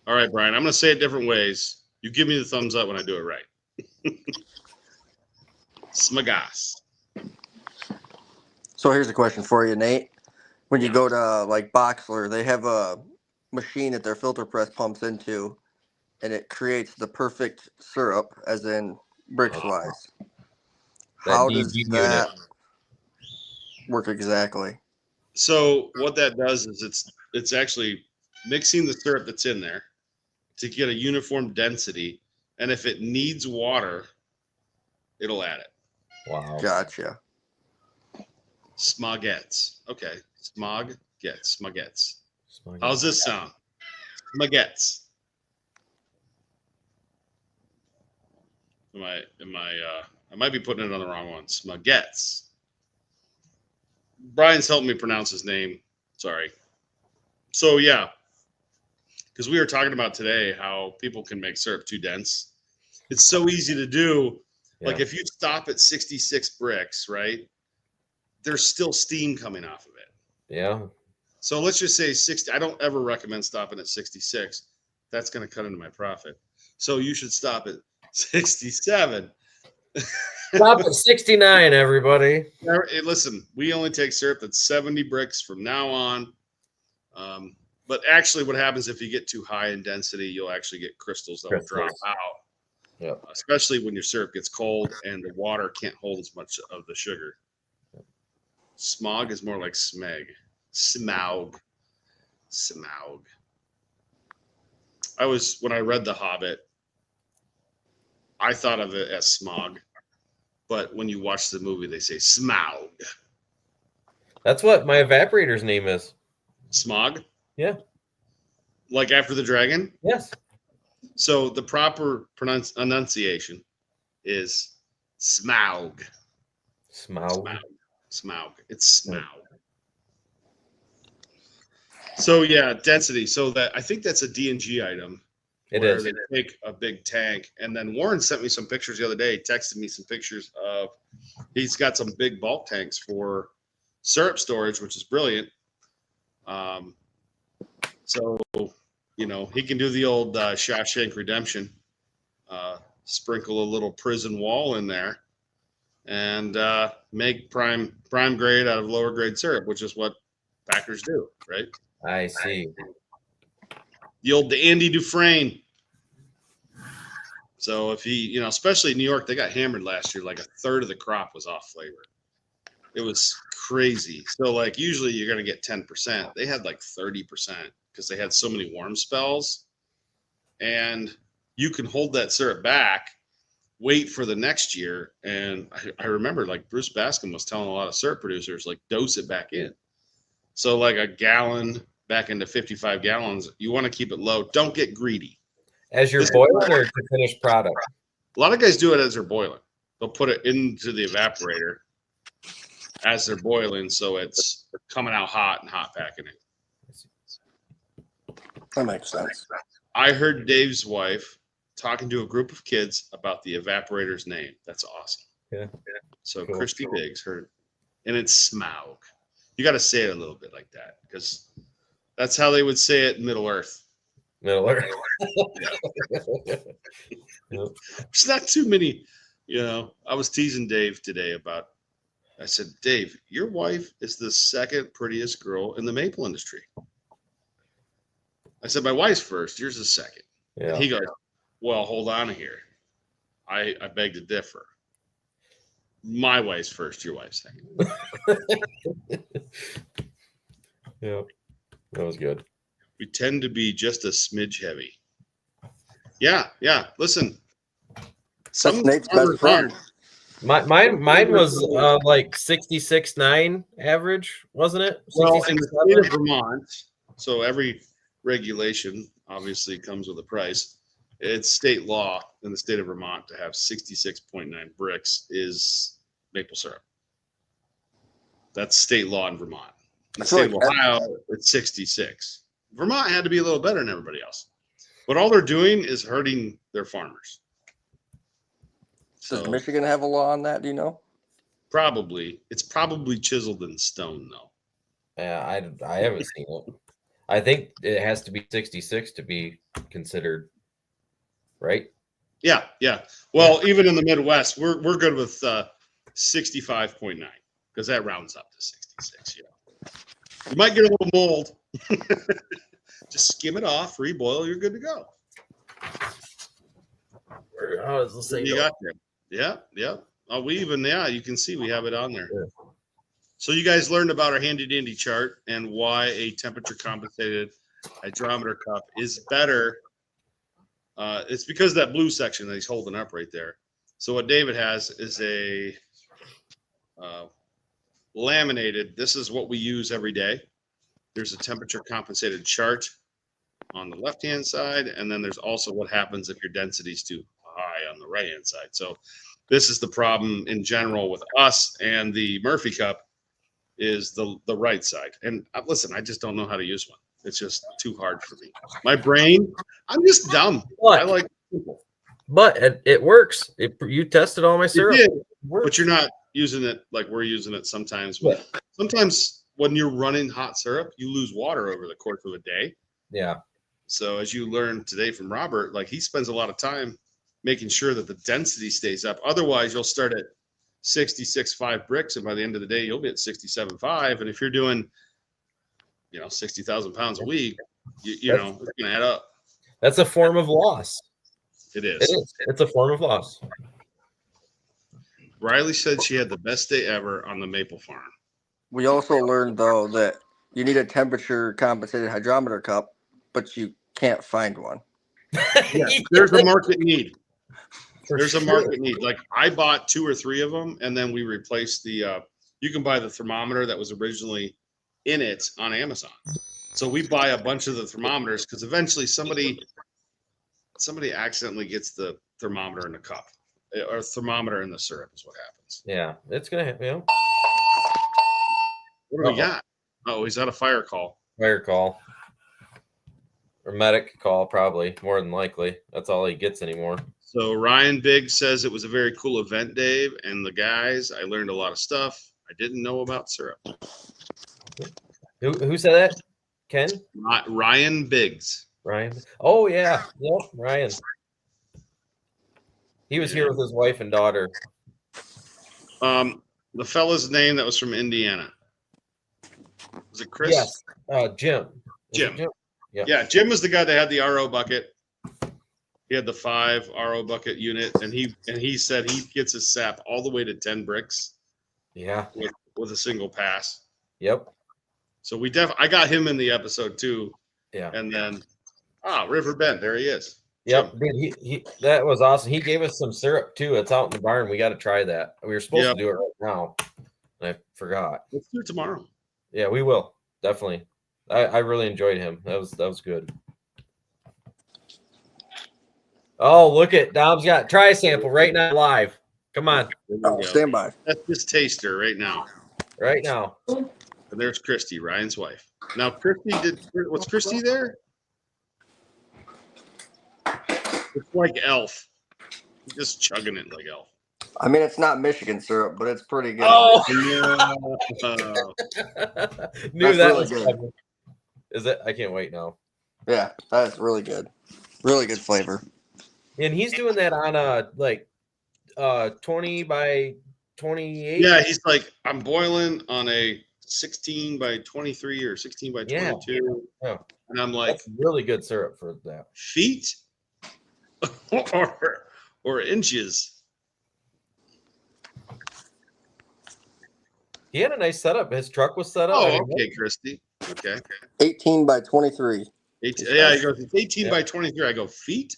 Speaker 1: All right, Brian, I'm going to say it different ways. You give me the thumbs up when I do it right. Smagas.
Speaker 3: So here's a question for you, Nate. When you go to like Boxler, they have a machine that their filter press pumps into, and it creates the perfect syrup, as in bricks wise. How does that work exactly?
Speaker 1: So what that does is it's actually mixing the syrup that's in there to get a uniform density, and if it needs water, it'll add it.
Speaker 2: Wow.
Speaker 3: Gotcha.
Speaker 1: Smoggets. Okay. Smoggets. How's this sound? Smoggets. I might be putting it on the wrong one. Smoggets. Brian's helping me pronounce his name. Sorry. So yeah, because we were talking about today how people can make syrup too dense. It's so easy to do. Yeah. Like if you stop at 66 bricks, right? There's still steam coming off of it.
Speaker 2: Yeah.
Speaker 1: So let's just say 60. I don't ever recommend stopping at 66. That's going to cut into my profit. So you should stop at 67.
Speaker 2: Stop at 69, everybody.
Speaker 1: Hey, listen, we only take syrup that's 70 bricks from now on. But actually what happens if you get too high in density, you'll actually get crystals that will drop out.
Speaker 2: Yep.
Speaker 1: Especially when your syrup gets cold and the water can't hold as much of the sugar. Smog is more like smeg. Smaug. When I read The Hobbit, I thought of it as smog. But when you watch the movie, they say Smaug.
Speaker 2: That's what my evaporator's name is.
Speaker 1: Smog?
Speaker 2: Yeah.
Speaker 1: Like after the dragon?
Speaker 2: Yes.
Speaker 1: So the proper enunciation is Smaug.
Speaker 2: Smaug.
Speaker 1: It's Smaug. So yeah, density. So I think that's a D&G item.
Speaker 2: It
Speaker 1: where
Speaker 2: is.
Speaker 1: They take a big tank, and then Warren sent me some pictures the other day. He texted me some pictures of he's got some big bulk tanks for syrup storage, which is brilliant. So he can do the old Shawshank Redemption, sprinkle a little prison wall in there, and make prime grade out of lower grade syrup, which is what packers do, right?
Speaker 2: I see.
Speaker 1: The old Andy Dufresne. So if he, especially in New York, they got hammered last year. Like a third of the crop was off flavor. It was crazy. So like usually you're gonna get 10%. They had like 30% because they had so many warm spells. And you can hold that syrup back, wait for the next year. And I remember like Bruce Bascom was telling a lot of syrup producers, like dose it back in. So like a gallon back into 55 gallons, you want to keep it low. Don't get greedy.
Speaker 2: As you're boiling or to finished product?
Speaker 1: A lot of guys do it as they're boiling. They'll put it into the evaporator as they're boiling, so it's coming out hot and hot packing it.
Speaker 3: That makes sense.
Speaker 1: I heard Dave's wife talking to a group of kids about the evaporator's name. That's awesome.
Speaker 2: Yeah.
Speaker 1: So
Speaker 2: Cool.
Speaker 1: Christy Biggs heard, and it's Smaug. You got to say it a little bit like that because that's how they would say it in Middle Earth.
Speaker 2: Middle Earth.
Speaker 1: There's not too many, I was teasing Dave today about, I said, Dave, your wife is the second prettiest girl in the maple industry. I said, my wife's first, yours is second.
Speaker 2: Yeah.
Speaker 1: And he goes, well, hold on here. I beg to differ. My wife's first, your wife's second.
Speaker 2: Yeah. That was good.
Speaker 1: We tend to be just a smidge heavy. Yeah. Listen.
Speaker 3: That's Nate's best friend.
Speaker 2: Mine was like 66.9 average, wasn't it?
Speaker 1: Well, in the state of Vermont, so every regulation obviously comes with a price. It's state law in the state of Vermont to have 66.9 bricks is maple syrup. That's state law in Vermont. In the state of Ohio, it's 66. Vermont had to be a little better than everybody else. But all they're doing is hurting their farmers.
Speaker 3: Does Michigan have a law on that? Do you know?
Speaker 1: Probably. It's probably chiseled in stone, though.
Speaker 2: Yeah, I haven't seen it. I think it has to be 66 to be considered, right?
Speaker 1: Yeah. Well, even in the Midwest, we're good with 65.9 because that rounds up to 66. You might get a little mold. Just skim it off, reboil, you're good to go.
Speaker 2: How does this thing
Speaker 1: You
Speaker 2: go?
Speaker 1: got there. Yeah. Oh, you can see we have it on there. Yeah. So you guys learned about our handy dandy chart and why a temperature compensated hydrometer cup is better. It's because of that blue section that he's holding up right there. So what David has is a laminated. This is what we use every day. There's a temperature compensated chart on the left-hand side, and then there's also what happens if your density is too high on the right-hand side. So this is the problem in general with us and the Murphy cup is the right side. And listen, I just don't know how to use one. It's just too hard for me. My brain, I'm just dumb. I like simple.
Speaker 2: But it works. You tested all my syrup.
Speaker 1: It did, but you're not using it like we're using it sometimes. Sometimes when you're running hot syrup, you lose water over the course of a day.
Speaker 2: Yeah.
Speaker 1: So as you learned today from Robert, like he spends a lot of time making sure that the density stays up. Otherwise, you'll start at 66.5 bricks, and by the end of the day, you'll be at 67.5. And if you're doing, 60,000 pounds a week, you know, it's gonna add up.
Speaker 2: That's a form of loss.
Speaker 1: It is.
Speaker 2: It is. It's a form of loss.
Speaker 1: Riley said she had the best day ever on the maple farm.
Speaker 3: We also learned, though, that you need a temperature compensated hydrometer cup, but you can't find one.
Speaker 1: Yeah, there's a market need. There's a market need. Like I bought 2 or 3 of them, and then we replaced the. You can buy the thermometer that was originally in it on Amazon. So we buy a bunch of the thermometers because eventually somebody accidentally gets the thermometer in the cup or thermometer in the syrup is what happens.
Speaker 2: Yeah, it's gonna happen.
Speaker 1: What do we got? Oh, he's got a fire call.
Speaker 2: Fire call. Or medic call, probably, more than likely. That's all he gets anymore.
Speaker 1: So Ryan Biggs says it was a very cool event, Dave, and the guys. I learned a lot of stuff I didn't know about syrup.
Speaker 2: Who said that? Ken?
Speaker 1: Ryan Biggs.
Speaker 2: Ryan. Oh yeah, Ryan. He was here with his wife and daughter.
Speaker 1: The fella's name that was from Indiana. Was it Chris?
Speaker 2: Yes, Jim.
Speaker 1: Jim.
Speaker 2: Yeah.
Speaker 1: Yeah, Jim was the guy that had the RO bucket. He had the 5 RO bucket unit, and he said he gets his sap all the way to 10 bricks.
Speaker 2: Yeah.
Speaker 1: With a single pass.
Speaker 2: Yep.
Speaker 1: So I got him in the episode too.
Speaker 2: Yeah.
Speaker 1: And then River Bend, there he is.
Speaker 2: Yep.
Speaker 1: Jim.
Speaker 2: Dude, he that was awesome. He gave us some syrup too. It's out in the barn. We got to try that. We were supposed to do it right now. And I forgot.
Speaker 1: Let's do it tomorrow.
Speaker 2: Yeah, we will. Definitely. I really enjoyed him. That was good. Oh, look at Dom's got try sample right now live. Come on.
Speaker 3: Oh, stand by.
Speaker 1: That's his taster right now.
Speaker 2: Right now.
Speaker 1: And there's Christy, Ryan's wife. Now, was Christy there? It's like Elf. Just chugging it like Elf.
Speaker 3: I mean, it's not Michigan syrup, but it's pretty good.
Speaker 2: Oh, knew
Speaker 3: That's
Speaker 2: that
Speaker 3: really
Speaker 2: was
Speaker 3: good.
Speaker 2: coming. Is it? I can't wait now.
Speaker 3: Yeah, that's really good. Really good flavor.
Speaker 2: And he's doing that on 20 by 28.
Speaker 1: Yeah, he's like, I'm boiling on a 16 by 23 or 16 by 22.
Speaker 2: Yeah.
Speaker 1: And I'm like,
Speaker 2: That's really good syrup for that.
Speaker 1: feet or inches.
Speaker 2: He had a nice setup. His truck was set up.
Speaker 1: Oh,
Speaker 2: I mean,
Speaker 1: okay, Christy. Okay.
Speaker 3: 18 by 23.
Speaker 1: 18, yeah, he goes, it's 18 by 23. I go, feet?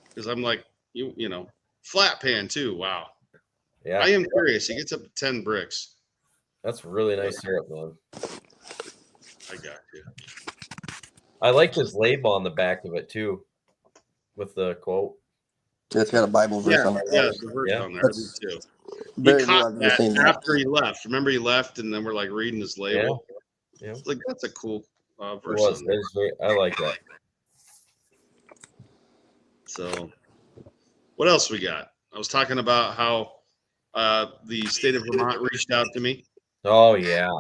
Speaker 1: Because I'm like, you know, flat pan too. Wow.
Speaker 2: yeah,
Speaker 1: I am curious. He gets up to 10 bricks.
Speaker 2: that's really nice syrup, man.
Speaker 1: I got you.
Speaker 2: I liked his label on the back of it too, with the quote.
Speaker 3: It's got a Bible verse on it.
Speaker 1: Yeah, the verse
Speaker 2: Yeah.
Speaker 1: on there.
Speaker 3: That's
Speaker 1: Me too.
Speaker 3: Very
Speaker 1: He
Speaker 3: good.
Speaker 1: caught
Speaker 3: I've never seen
Speaker 1: that
Speaker 3: that.
Speaker 1: after he left. Remember, he left, and then we're like reading his label.
Speaker 2: Yeah.
Speaker 1: It's like, that's a cool
Speaker 2: It
Speaker 1: verse
Speaker 2: was.
Speaker 1: on there.
Speaker 2: I like that.
Speaker 1: So, what else we got? I was talking about how the state of Vermont reached out to me.
Speaker 2: Oh yeah.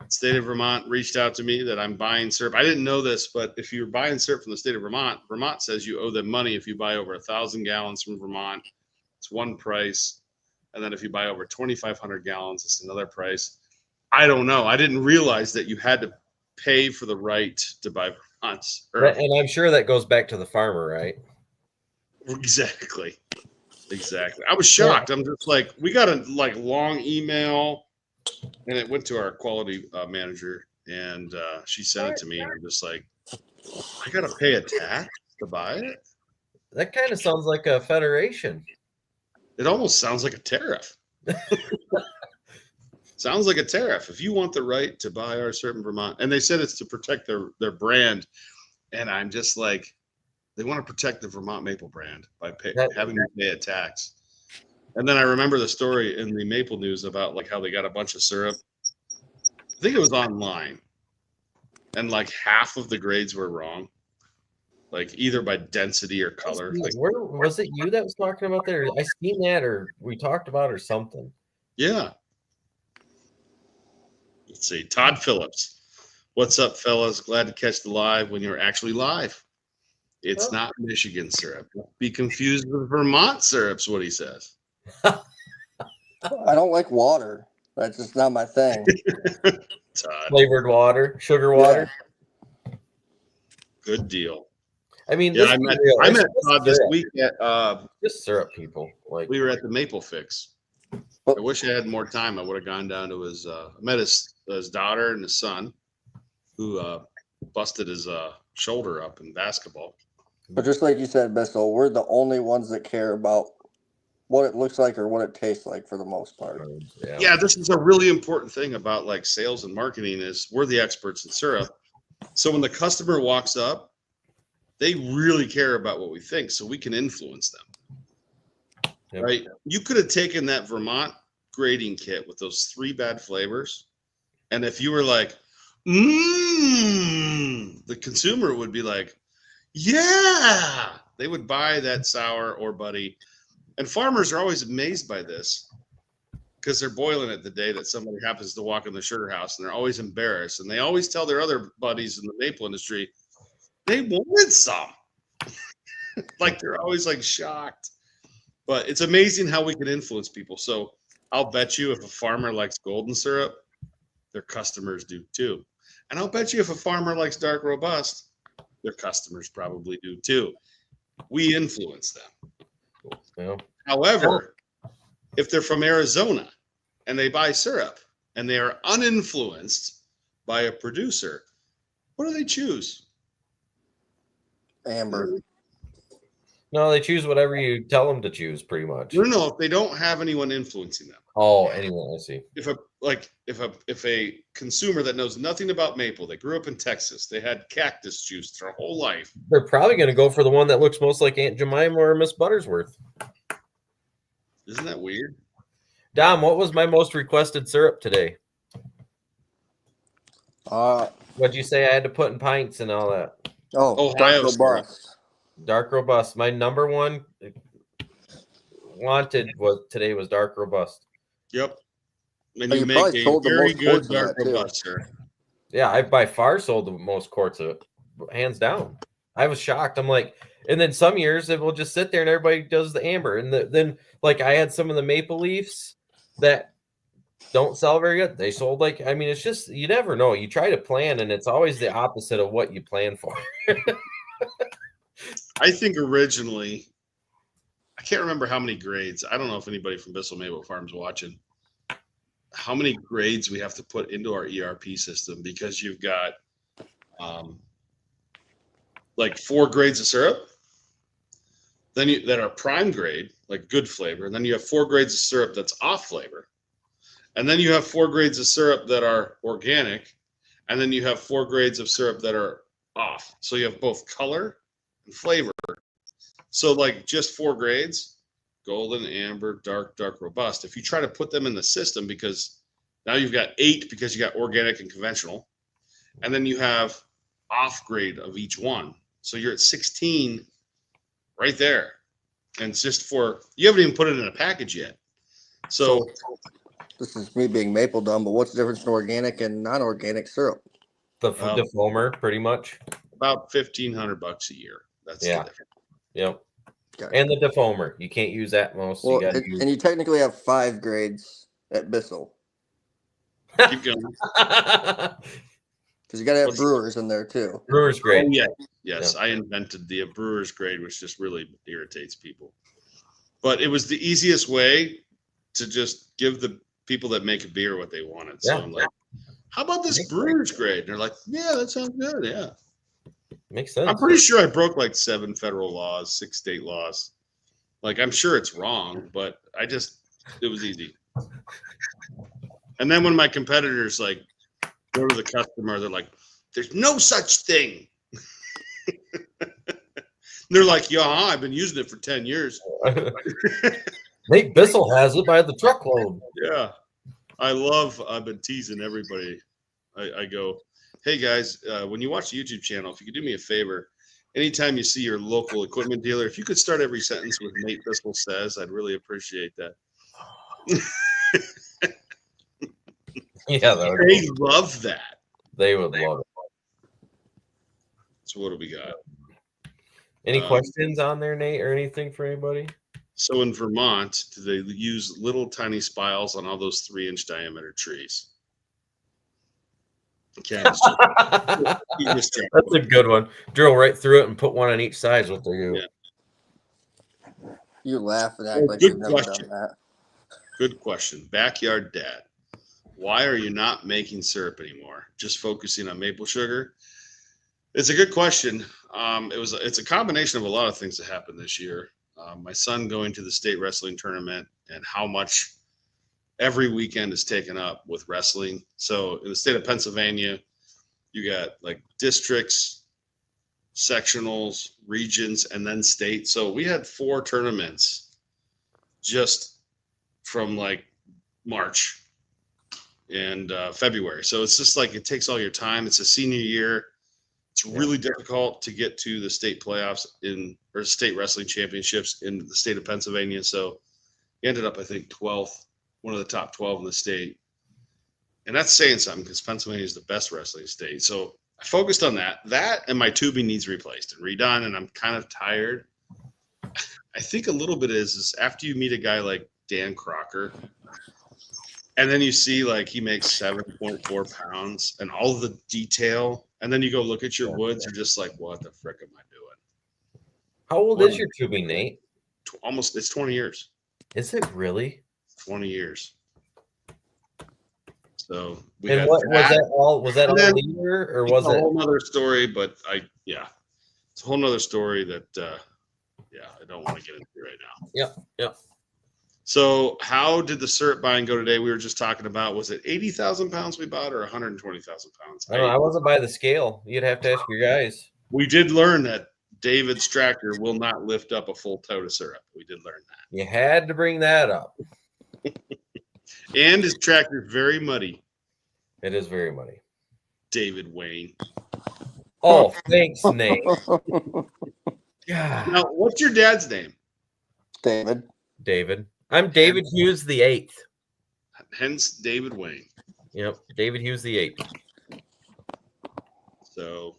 Speaker 1: State of Vermont reached out to me that I'm buying syrup. I didn't know this, but if you're buying syrup from the state of Vermont, Vermont says you owe them money if you buy over 1,000 gallons from Vermont. It's one price. And then if you buy over 2,500 gallons, it's another price. I don't know. I didn't realize that you had to pay for the right to buy Vermont's.
Speaker 2: And I'm sure that goes back to the farmer, right?
Speaker 1: Exactly. I was shocked. I'm just like, we got a long email, and it went to our quality manager, and she sent it to me, and I'm just like, I gotta pay a tax to buy it.
Speaker 2: That kind of sounds like a federation.
Speaker 1: It almost sounds like a tariff. Sounds like a tariff. If you want the right to buy our syrup in Vermont, and they said it's to protect their brand, and I'm just like, they want to protect the Vermont maple brand by having to pay a tax. And then I remember the story in the Maple News about like how they got a bunch of syrup. I think it was online, and like half of the grades were wrong, like either by density or color. Like,
Speaker 2: Where was it you that was talking about there? I seen that, or we talked about, or something.
Speaker 1: yeah. Let's see. Todd Phillips. What's up, fellas? Glad to catch the live when you're actually live. It's not Michigan syrup. Don't be confused with Vermont syrup's what he says.
Speaker 3: I don't like water. That's just not my thing.
Speaker 1: Todd.
Speaker 2: Flavored water, sugar water.
Speaker 1: Good deal.
Speaker 2: I mean,
Speaker 1: Yeah, I met Todd this week at
Speaker 2: just syrup people. Like,
Speaker 1: we were at the Maple Fix. I wish I had more time. I would have gone down to his met his daughter and his son, who busted his shoulder up in basketball.
Speaker 3: But just like you said, Bissell, we're the only ones that care about what it looks like or what it tastes like for the most part.
Speaker 1: Yeah, this is a really important thing about like sales and marketing is we're the experts in syrup. So when the customer walks up, they really care about what we think, so we can influence them.
Speaker 2: Yep.
Speaker 1: Right? You could have taken that Vermont grading kit with those 3 bad flavors, and if you were like, the consumer would be like, yeah, they would buy that sour or buddy. And farmers are always amazed by this because they're boiling it the day that somebody happens to walk in the sugar house, and they're always embarrassed. And they always tell their other buddies in the maple industry, they wanted some. Like they're always like shocked. But it's amazing how we can influence people. So I'll bet you if a farmer likes golden syrup, their customers do too. And I'll bet you if a farmer likes dark robust, their customers probably do too. We influence them.
Speaker 2: Yeah.
Speaker 1: However, if they're from Arizona and they buy syrup and they are uninfluenced by a producer, what do they choose?
Speaker 3: Amber.
Speaker 2: No, they choose whatever you tell them to choose, pretty much.
Speaker 1: No, if they don't have anyone influencing them.
Speaker 2: Oh, anyway, I see.
Speaker 1: If a consumer that knows nothing about maple, they grew up in Texas, they had cactus juice their whole life.
Speaker 2: They're probably going to go for the one that looks most like Aunt Jemima or Miss Buttersworth.
Speaker 1: Isn't that weird?
Speaker 2: Dom, what was my most requested syrup today? What'd you say I had to put in pints and all that?
Speaker 1: Ohio
Speaker 3: dark robust.
Speaker 2: Dark robust. My number one wanted today was dark robust.
Speaker 1: Yep. And
Speaker 3: Oh,
Speaker 1: you
Speaker 3: you
Speaker 1: make
Speaker 3: probably
Speaker 1: a
Speaker 3: sold the
Speaker 1: very
Speaker 3: most
Speaker 1: good
Speaker 3: quarts of
Speaker 1: dark
Speaker 3: that, too.
Speaker 1: robust, sir.
Speaker 2: Yeah, I by far sold the most quarts of it, hands down. I was shocked. I'm like, and then some years it will just sit there and everybody does the amber, and then like I had some of the maple leafs that don't sell very good. They sold like, I mean, it's just you never know. You try to plan, and it's always the opposite of what you plan for.
Speaker 1: I think originally, I can't remember how many grades. I don't know if anybody from Bissell Maple Farms watching. How many grades we have to put into our ERP system because you've got like 4 grades of syrup, then that are prime grade, like good flavor, and then you have 4 grades of syrup that's off flavor, and then you have 4 grades of syrup that are organic, and then you have 4 grades of syrup that are off. So you have both color and flavor. So like just 4 grades, golden, amber, dark, robust. If you try to put them in the system, because now you've got 8 because you got organic and conventional, and then you have off grade of each one. So you're at 16 right there. And it's just you haven't even put it in a package yet. So
Speaker 3: this is me being maple dumb, but what's the difference in organic and non-organic syrup?
Speaker 2: The foamer, pretty much.
Speaker 1: About $1,500 a year. That's
Speaker 2: yeah.
Speaker 1: The difference.
Speaker 2: Yep.
Speaker 3: Gotcha.
Speaker 2: And the defoamer. You can't use that most.
Speaker 3: Well, and you technically have 5 grades at Bissell.
Speaker 1: Keep going.
Speaker 3: Because you got to have brewers in there too.
Speaker 2: Brewer's grade.
Speaker 1: Oh, yeah. Yes, I invented the brewer's grade, which just really irritates people. But it was the easiest way to just give the people that make a beer what they wanted. So I'm like, how about this brewer's grade? And they're like, yeah, that sounds good. Yeah.
Speaker 2: Makes sense.
Speaker 1: I'm pretty sure I broke like 7 federal laws, 6 state laws. Like, I'm sure it's wrong, but it was easy. And then when my competitors like go to the customer, they're like, there's no such thing. They're like, yeah, I've been using it for 10 years.
Speaker 2: Nate Bissell has it by the truckload.
Speaker 1: Yeah. I've been teasing everybody. I go, hey guys, when you watch the YouTube channel, if you could do me a favor, anytime you see your local equipment dealer, if you could start every sentence with Nate Bissell says, I'd really appreciate that.
Speaker 2: Yeah,
Speaker 1: they love that.
Speaker 2: They would love it.
Speaker 1: So what do we got?
Speaker 2: Any questions on there, Nate, or anything for anybody?
Speaker 1: So in Vermont, do they use little tiny spiles on all those 3-inch diameter trees?
Speaker 2: That's a good one. Drill right through it and put one on each side is what they do.
Speaker 3: Yeah. You laugh and act like you've never done that.
Speaker 1: Good question. Backyard dad. Why are you not making syrup anymore? Just focusing on maple sugar? It's a good question. It's a combination of a lot of things that happened this year. My son going to the state wrestling tournament and how much every weekend is taken up with wrestling. So in the state of Pennsylvania, you got like districts, sectionals, regions, and then state. So we had 4 tournaments just from like March and February. So it's just like it takes all your time. It's a senior year. It's really difficult to get to the state playoffs or state wrestling championships in the state of Pennsylvania. So he ended up, I think, 12th, one of the top 12 in the state. And that's saying something because Pennsylvania is the best wrestling state. So I focused on that. That and my tubing needs replaced and redone, and I'm kind of tired. I think a little bit is after you meet a guy like Dan Crocker, And then you see like he makes 7.4 pounds and all the detail. And then you go look at your woods, you're just like, what the frick am I doing?
Speaker 2: How old
Speaker 1: What?
Speaker 2: is your tubing, Nate?
Speaker 1: Almost, it's 20 years.
Speaker 2: Is it really?
Speaker 1: 20 years. So we
Speaker 2: And
Speaker 1: had
Speaker 2: what was that all? Was that
Speaker 1: And
Speaker 2: all
Speaker 1: then
Speaker 2: leader, or
Speaker 1: it's
Speaker 2: was
Speaker 1: a
Speaker 2: it?
Speaker 1: whole nother story, but it's a whole nother story that I don't want to get into right now.
Speaker 2: Yep.
Speaker 1: So how did the syrup buying go today? We were just talking about, was it 80,000 pounds we bought or 120,000 pounds?
Speaker 2: I don't know. I wasn't by the scale. You'd have to ask your guys.
Speaker 1: We did learn that David's tractor will not lift up a full tote of syrup. We did learn that.
Speaker 2: You had to bring that up.
Speaker 1: And his tractor is very muddy.
Speaker 2: It is very muddy.
Speaker 1: David Wayne.
Speaker 2: Oh, thanks, Nate. Yeah.
Speaker 1: Now, what's your dad's name?
Speaker 3: David.
Speaker 2: I'm David Hughes the 8th.
Speaker 1: Hence David Wayne.
Speaker 2: Yep, David Hughes the 8th.
Speaker 1: So,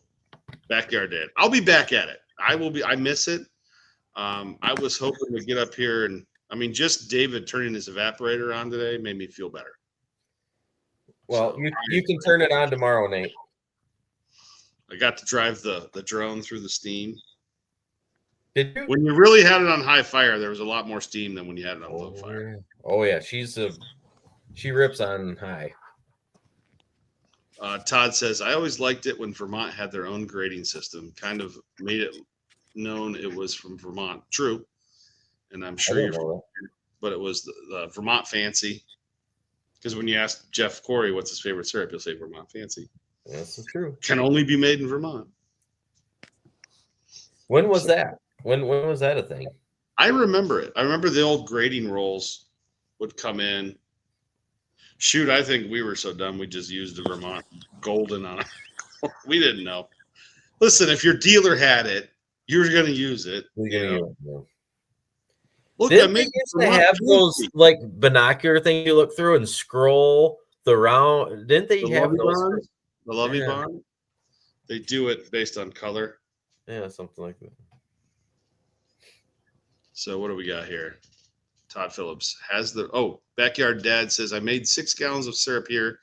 Speaker 1: backyard dad. I'll be back at it. I will be. I miss it. I was hoping to get up here and, I mean, just David turning his evaporator on today made me feel better.
Speaker 2: Well, you can turn it on tomorrow, Nate.
Speaker 1: I got to drive the drone through the steam.
Speaker 2: Did you?
Speaker 1: When you really had it on high fire, there was a lot more steam than when you had it on low fire.
Speaker 2: Oh yeah, she rips on high.
Speaker 1: Todd says, I always liked it when Vermont had their own grading system. Kind of made it known it was from Vermont. True. And I'm sure but it was the Vermont Fancy. Because when you ask Jeff Corey what's his favorite syrup, he'll say Vermont Fancy.
Speaker 2: That's true.
Speaker 1: Can only be made in Vermont.
Speaker 2: When was that? When was that a thing?
Speaker 1: I remember it. I remember the old grading rolls would come in. Shoot, I think we were so dumb we just used the Vermont Golden on it. We didn't know. Listen, if your dealer had it, you're going to use it. Look,
Speaker 2: Didn't they used to have those like binocular thing you look through and scroll the round? Didn't they have those?
Speaker 1: The Lovey Bond? They do it based on color.
Speaker 2: Yeah, something like that.
Speaker 1: So what do we got here? Todd Phillips has Backyard Dad says, I made 6 gallons of syrup here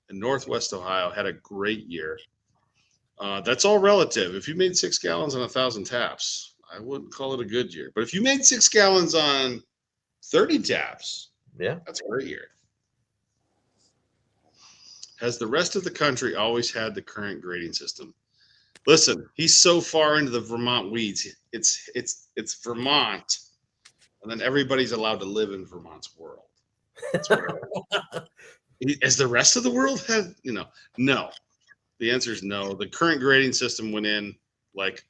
Speaker 1: in Northwest Ohio. Had a great year. That's all relative. If you made 6 gallons on 1,000 taps, I wouldn't call it a good year. But if you made 6 gallons on 30 taps, that's a great year. Has the rest of the country always had the current grading system? Listen, he's so far into the Vermont weeds. It's Vermont, and then everybody's allowed to live in Vermont's world. As the rest of the world had, no. The answer is no. The current grading system went in like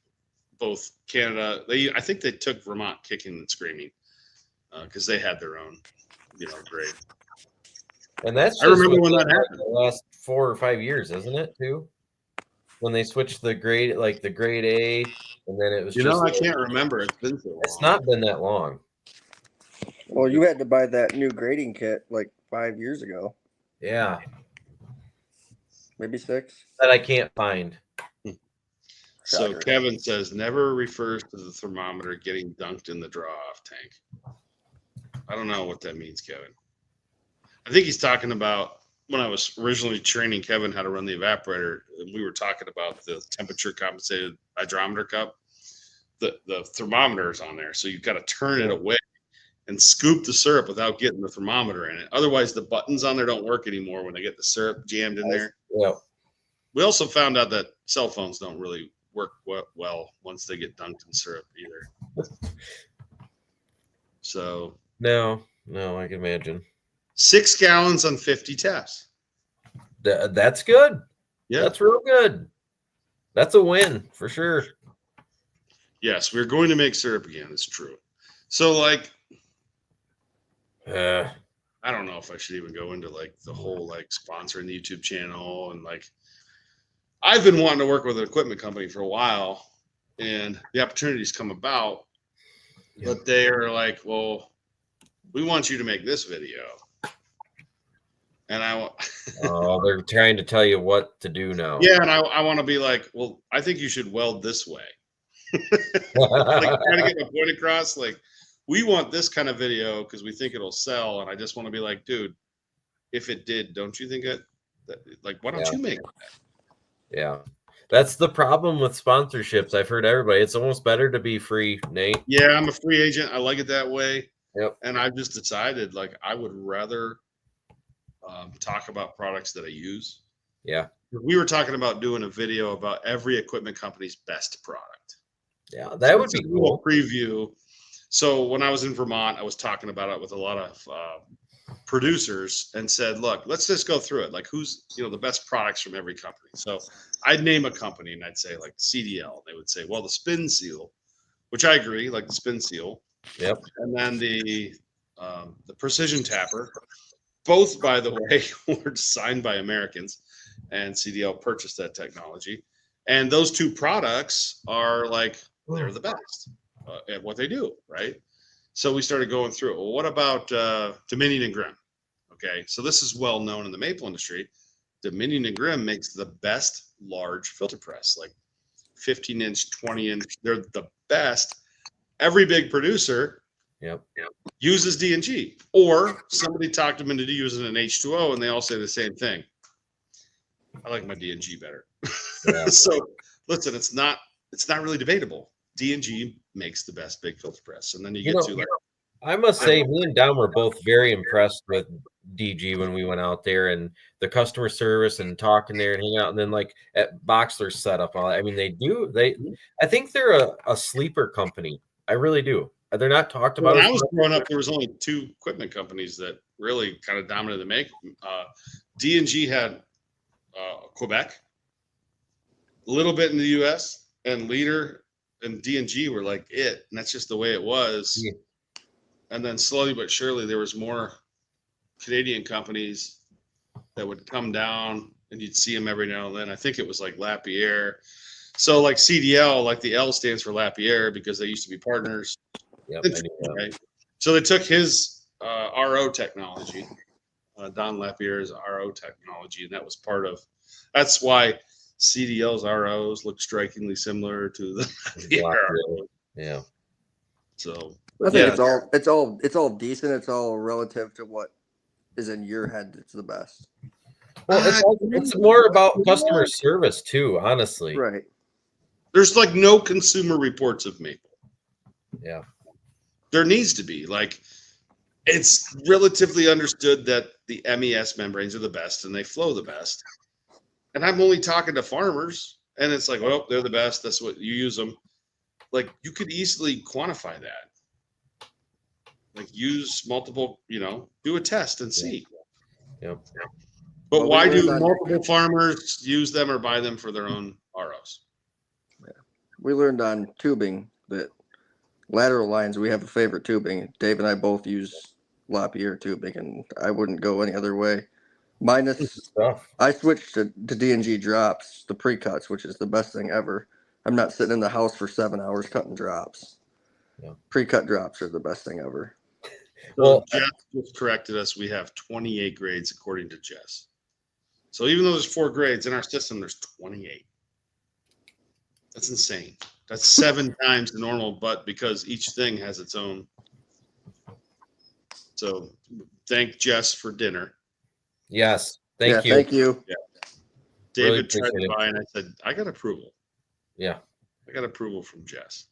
Speaker 1: both Canada. I think they took Vermont kicking and screaming because they had their own, grade.
Speaker 2: And that's
Speaker 1: I remember when that happened.
Speaker 2: The last 4 or 5 years, isn't it? Too, when they switched the grade, like the grade A, and then it was.
Speaker 1: I can't remember. It's been so long.
Speaker 2: It's not been that long.
Speaker 3: Well, you had to buy that new grading kit like 5 years ago.
Speaker 2: Yeah.
Speaker 3: Maybe 6.
Speaker 2: That I can't find.
Speaker 1: So Kevin says never refers to the thermometer getting dunked in the draw-off tank. I don't know what that means, Kevin. I think he's talking about when I was originally training Kevin how to run the evaporator. We were talking about the temperature compensated hydrometer cup. The thermometer is on there, so you've got to turn it away and scoop the syrup without getting the thermometer in it. Otherwise, the buttons on there don't work anymore when they get the syrup jammed in there.
Speaker 2: Yeah.
Speaker 1: We also found out that cell phones don't really work well once they get dunked in syrup either. So
Speaker 2: no, I can imagine.
Speaker 1: 6 gallons on 50 taps.
Speaker 2: That's good.
Speaker 1: Yeah,
Speaker 2: that's real good. That's a win for sure.
Speaker 1: Yes, we're going to make syrup again. It's true. So I don't know if I should even go into the whole sponsoring the YouTube channel and I've been wanting to work with an equipment company for a while, and the opportunities come about, but they are like, well, we want you to make this video. And
Speaker 2: they're trying to tell you what to do now.
Speaker 1: Yeah, and I want to be like, well, I think you should weld this way. Trying to get my point across. We want this kind of video because we think it'll sell. And I just want to be like, dude, if it did. Don't you think that like, why don't
Speaker 2: Yeah.
Speaker 1: you make it?
Speaker 2: Yeah. That's the problem with sponsorships. I've heard everybody. It's almost better to be free, Nate.
Speaker 1: Yeah, I'm a free agent. I like it that way.
Speaker 2: Yep.
Speaker 1: And I've just decided like I would rather talk about products that I use.
Speaker 2: Yeah.
Speaker 1: We were talking about doing a video about every equipment company's best product.
Speaker 2: Yeah.
Speaker 1: So
Speaker 2: That would
Speaker 1: it's
Speaker 2: be
Speaker 1: a little
Speaker 2: cool.
Speaker 1: preview. So when I was in Vermont, I was talking about it with a lot of producers and said, look, let's just go through it. Like who's, the best products from every company. So I'd name a company and I'd say like CDL. They would say, well, the spin seal, which I agree, like the spin seal.
Speaker 2: Yep.
Speaker 1: And then the precision tapper, both, by the way, were designed by Americans, and CDL purchased that technology. And those two products are like, they're the best at what they do, right? So we started going through it. Well, what about Dominion and Grimm? Okay, so this is well known in the maple industry. Dominion and Grimm makes the best large filter press, like 15-inch, 20-inch. They're the best. Every big producer
Speaker 2: Yep.
Speaker 1: uses D&G, or somebody talked them into using an H2O, and they all say the same thing. I like my D&G better.
Speaker 2: Yeah.
Speaker 1: So listen, it's not really debatable. D&G makes the best big filter press, and then you get to like,
Speaker 2: I must say, me and Dom were both very impressed with DG when we went out there and the customer service and talking there and hanging out. And then like at Boxler's setup, I mean, I think they're a sleeper company. I really do. They're not talked about
Speaker 1: when
Speaker 2: as
Speaker 1: I was
Speaker 2: much.
Speaker 1: growing up, there was only two equipment companies that really kind of dominated the make. D&G had Quebec, a little bit in the U.S., and Leader and D&G were like it, and that's just the way it was.
Speaker 2: Yeah.
Speaker 1: And then slowly but surely, there was more Canadian companies that would come down, and you'd see them every now and then. I think it was like Lapierre. So like CDL, like the L stands for Lapierre because they used to be partners.
Speaker 2: Yep, I knew that.
Speaker 1: Right? So they took his RO technology, Don Lapierre's RO technology, and that was part of. That's why CDL's ROs look strikingly similar to the Lapierre RO.
Speaker 2: Yeah.
Speaker 1: So
Speaker 3: I think it's all decent. It's all relative to what is in your head that's the best.
Speaker 2: Well, it's more about customer service too, honestly.
Speaker 3: Right.
Speaker 1: There's like no consumer reports of maple.
Speaker 2: Yeah.
Speaker 1: There needs to be. Like, it's relatively understood that the MES membranes are the best and they flow the best. And I'm only talking to farmers, and it's like, well, they're the best. That's what you use them. Like, you could easily quantify that. Like, use multiple, do a test and see.
Speaker 2: Yep.
Speaker 1: But
Speaker 3: Well,
Speaker 1: why do multiple farmers use them or buy them for their own ROs?
Speaker 3: Yeah. We learned on tubing that lateral lines, we have a favorite tubing. Dave and I both use Lapierre tubing, and I wouldn't go any other way. Minus, I switched to D&G drops, the pre-cuts, which is the best thing ever. I'm not sitting in the house for 7 hours cutting drops.
Speaker 2: Yeah.
Speaker 3: Pre-cut drops are the best thing ever.
Speaker 1: Well, Jess just corrected us. We have 28 grades according to Jess. So even though there's 4 grades in our system, there's 28. That's insane. That's 7 times the normal, but because each thing has its own. So thank Jess for dinner.
Speaker 2: Yes. Thank you.
Speaker 3: Thank you.
Speaker 1: Yeah. David
Speaker 2: Really
Speaker 1: tried to
Speaker 2: appreciate it.
Speaker 1: buy, and I said, I got approval.
Speaker 2: Yeah.
Speaker 1: I got approval from Jess.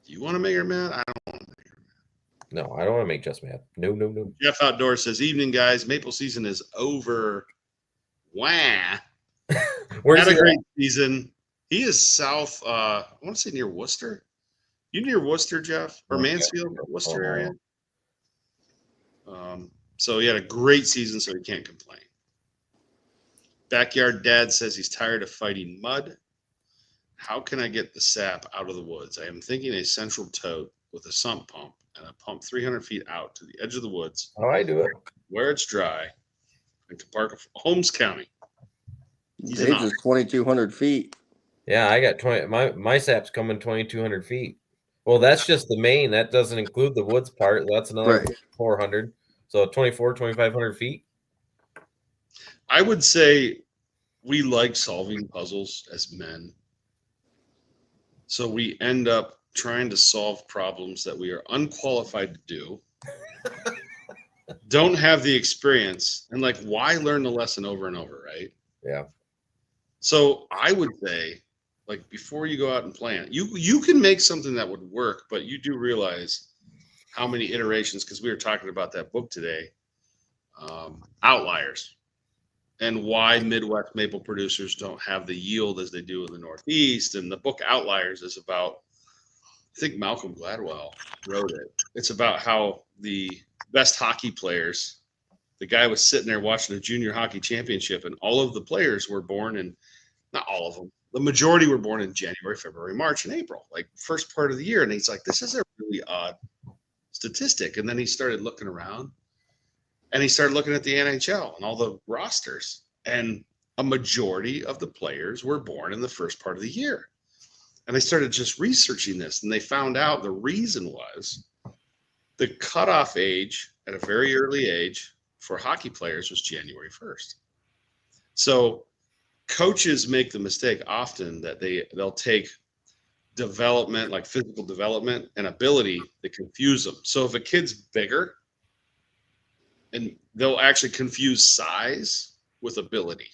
Speaker 1: Do you want to make her mad? I don't want to make her mad.
Speaker 2: No, I don't want to make Jess mad. No.
Speaker 1: Jeff Outdoor says, evening, guys. Maple season is over. Wah.
Speaker 2: Where's
Speaker 1: Had a
Speaker 2: he
Speaker 1: great season. He is south, I want to say near Worcester. You near Worcester, Jeff? Or Mansfield, Worcester area? So he had a great season, so he can't complain. Backyard Dad says he's tired of fighting mud. How can I get the sap out of the woods? I am thinking a central tote with a sump pump and a pump 300 feet out to the edge of the woods.
Speaker 2: How I do it?
Speaker 1: Where it's dry, and to park Holmes County.
Speaker 3: Dave's is 2,200 feet.
Speaker 2: Yeah, I got 20. My sap's coming 2,200 feet. Well, that's just the main. That doesn't include the woods part. That's another 400. So 2,500 feet.
Speaker 1: I would say we like solving puzzles as men. So we end up trying to solve problems that we are unqualified to do. don't have the experience, and like, why learn the lesson over and over, right?
Speaker 2: Yeah.
Speaker 1: So I would say, like, before you go out and plan, you can make something that would work, but you do realize how many iterations, because we were talking about that book today, Outliers, and why Midwest maple producers don't have the yield as they do in the Northeast. And the book Outliers is about, I think Malcolm Gladwell wrote it. It's about how the best hockey players, the guy was sitting there watching a junior hockey championship, and all of the players were born in, not all of them, the majority were born in January, February, March, and April, like first part of the year. And he's like, this is a really odd statistic. And then he started looking around, and he started looking at the NHL and all the rosters, and a majority of the players were born in the first part of the year. And they started just researching this, and they found out the reason was the cutoff age at a very early age for hockey players was January 1st. So coaches make the mistake often that they'll take development, like physical development and ability, that confuse them. So if a kid's bigger, and they'll actually confuse size with ability.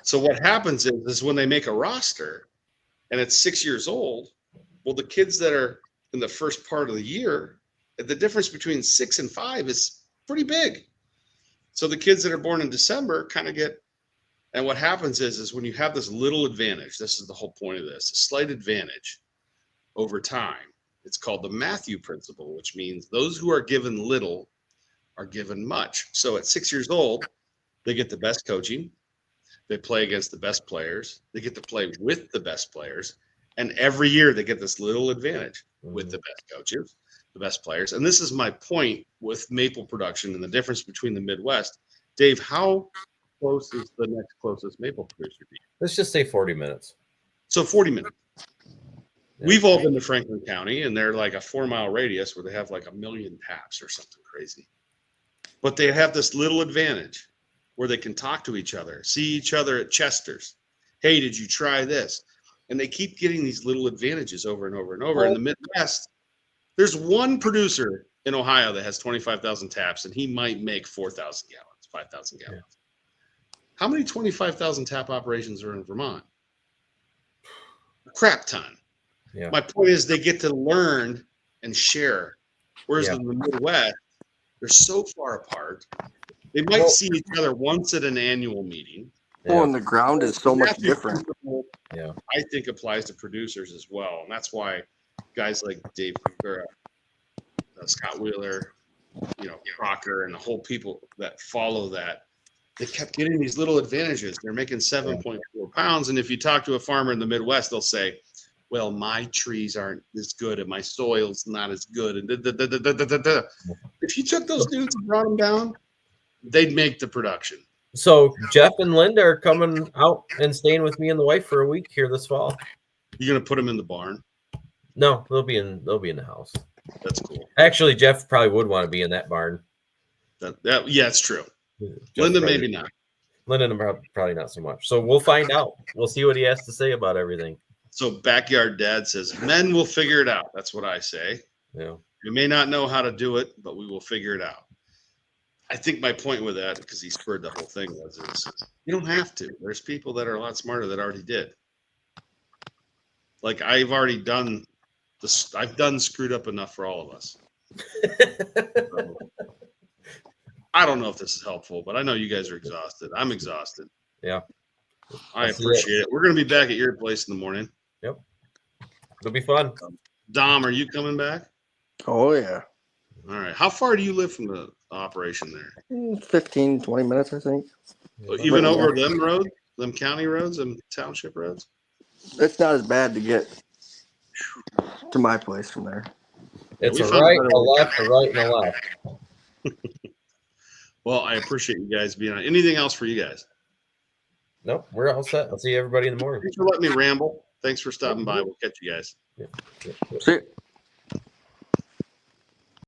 Speaker 1: So what happens is when they make a roster and it's 6 years old, well, the kids that are in the first part of the year, the difference between 6 and 5 is pretty big. So the kids that are born in December kind of get, and what happens is when you have this little advantage, this is the whole point of this, a slight advantage over time. It's called the Matthew principle, which means those who are given little are given much. So at 6 years old, they get the best coaching. They play against the best players. They get to play with the best players. And every year they get this little advantage with the best coaches, the best players. And this is my point with maple production and the difference between the Midwest. Dave, how close is the next closest maple producer to you?
Speaker 2: Let's just say 40 minutes.
Speaker 1: So 40 minutes.
Speaker 2: Yeah.
Speaker 1: We've all been to Franklin County, and they're like a 4-mile radius where they have like 1 million taps or something crazy. But they have this little advantage where they can talk to each other, see each other at Chester's. Hey, did you try this? And they keep getting these little advantages over and over and over. In the Midwest, there's one producer in Ohio that has 25,000 taps, and he might make 4,000 gallons, 5,000 gallons. Yeah. How many 25,000 tap operations are in Vermont? A crap ton. Yeah. My point is they get to learn and share, whereas in the Midwest, they're so far apart. They might see each other once at an annual meeting.
Speaker 3: Well, and the ground is so much different.
Speaker 1: Yeah, I think applies to producers as well, and that's why guys like Dave Vera, Scott Wheeler, Crocker, and the whole people that follow that, they kept getting these little advantages. They're making 7.4 pounds, and if you talk to a farmer in the Midwest, they'll say, well, my trees aren't as good and my soil's not as good. And if you took those dudes and brought them down, they'd make the production.
Speaker 2: So Jeff and Linda are coming out and staying with me and the wife for a week here this fall.
Speaker 1: You're gonna put them in the barn?
Speaker 2: No, they'll be in the house.
Speaker 1: That's cool.
Speaker 2: Actually, Jeff probably would want to be in that barn.
Speaker 1: Yeah, it's true.
Speaker 2: Jeff
Speaker 1: Linda,
Speaker 2: probably,
Speaker 1: maybe not.
Speaker 2: Linda probably not so much. So we'll find out. We'll see what he has to say about everything.
Speaker 1: So Backyard Dad says, men will figure it out. That's what I say.
Speaker 2: Yeah.
Speaker 1: We may not know how to do it, but we will figure it out. I think my point with that, because he spurred the whole thing, was you don't have to. There's people that are a lot smarter that already did. Like I've already done this. I've done screwed up enough for all of us. So, I don't know if this is helpful, but I know you guys are exhausted. I'm exhausted.
Speaker 2: Yeah.
Speaker 1: I appreciate it. We're going to be back at your place in the morning.
Speaker 2: Yep. It'll be fun.
Speaker 1: Dom, are you coming back?
Speaker 3: Oh, yeah.
Speaker 1: All right. How far do you live from the operation there?
Speaker 3: 15, 20 minutes, I think.
Speaker 1: Even over them roads, them county roads, them township roads?
Speaker 3: It's not as bad to get to my place from there.
Speaker 2: It's a right, a left, a right, and a left.
Speaker 1: Well, I appreciate you guys being on. Anything else for you guys?
Speaker 2: Nope, we're all set. I'll see everybody in the morning.
Speaker 1: Thanks for letting me ramble. Thanks for stopping by. We'll catch you guys.
Speaker 3: See you.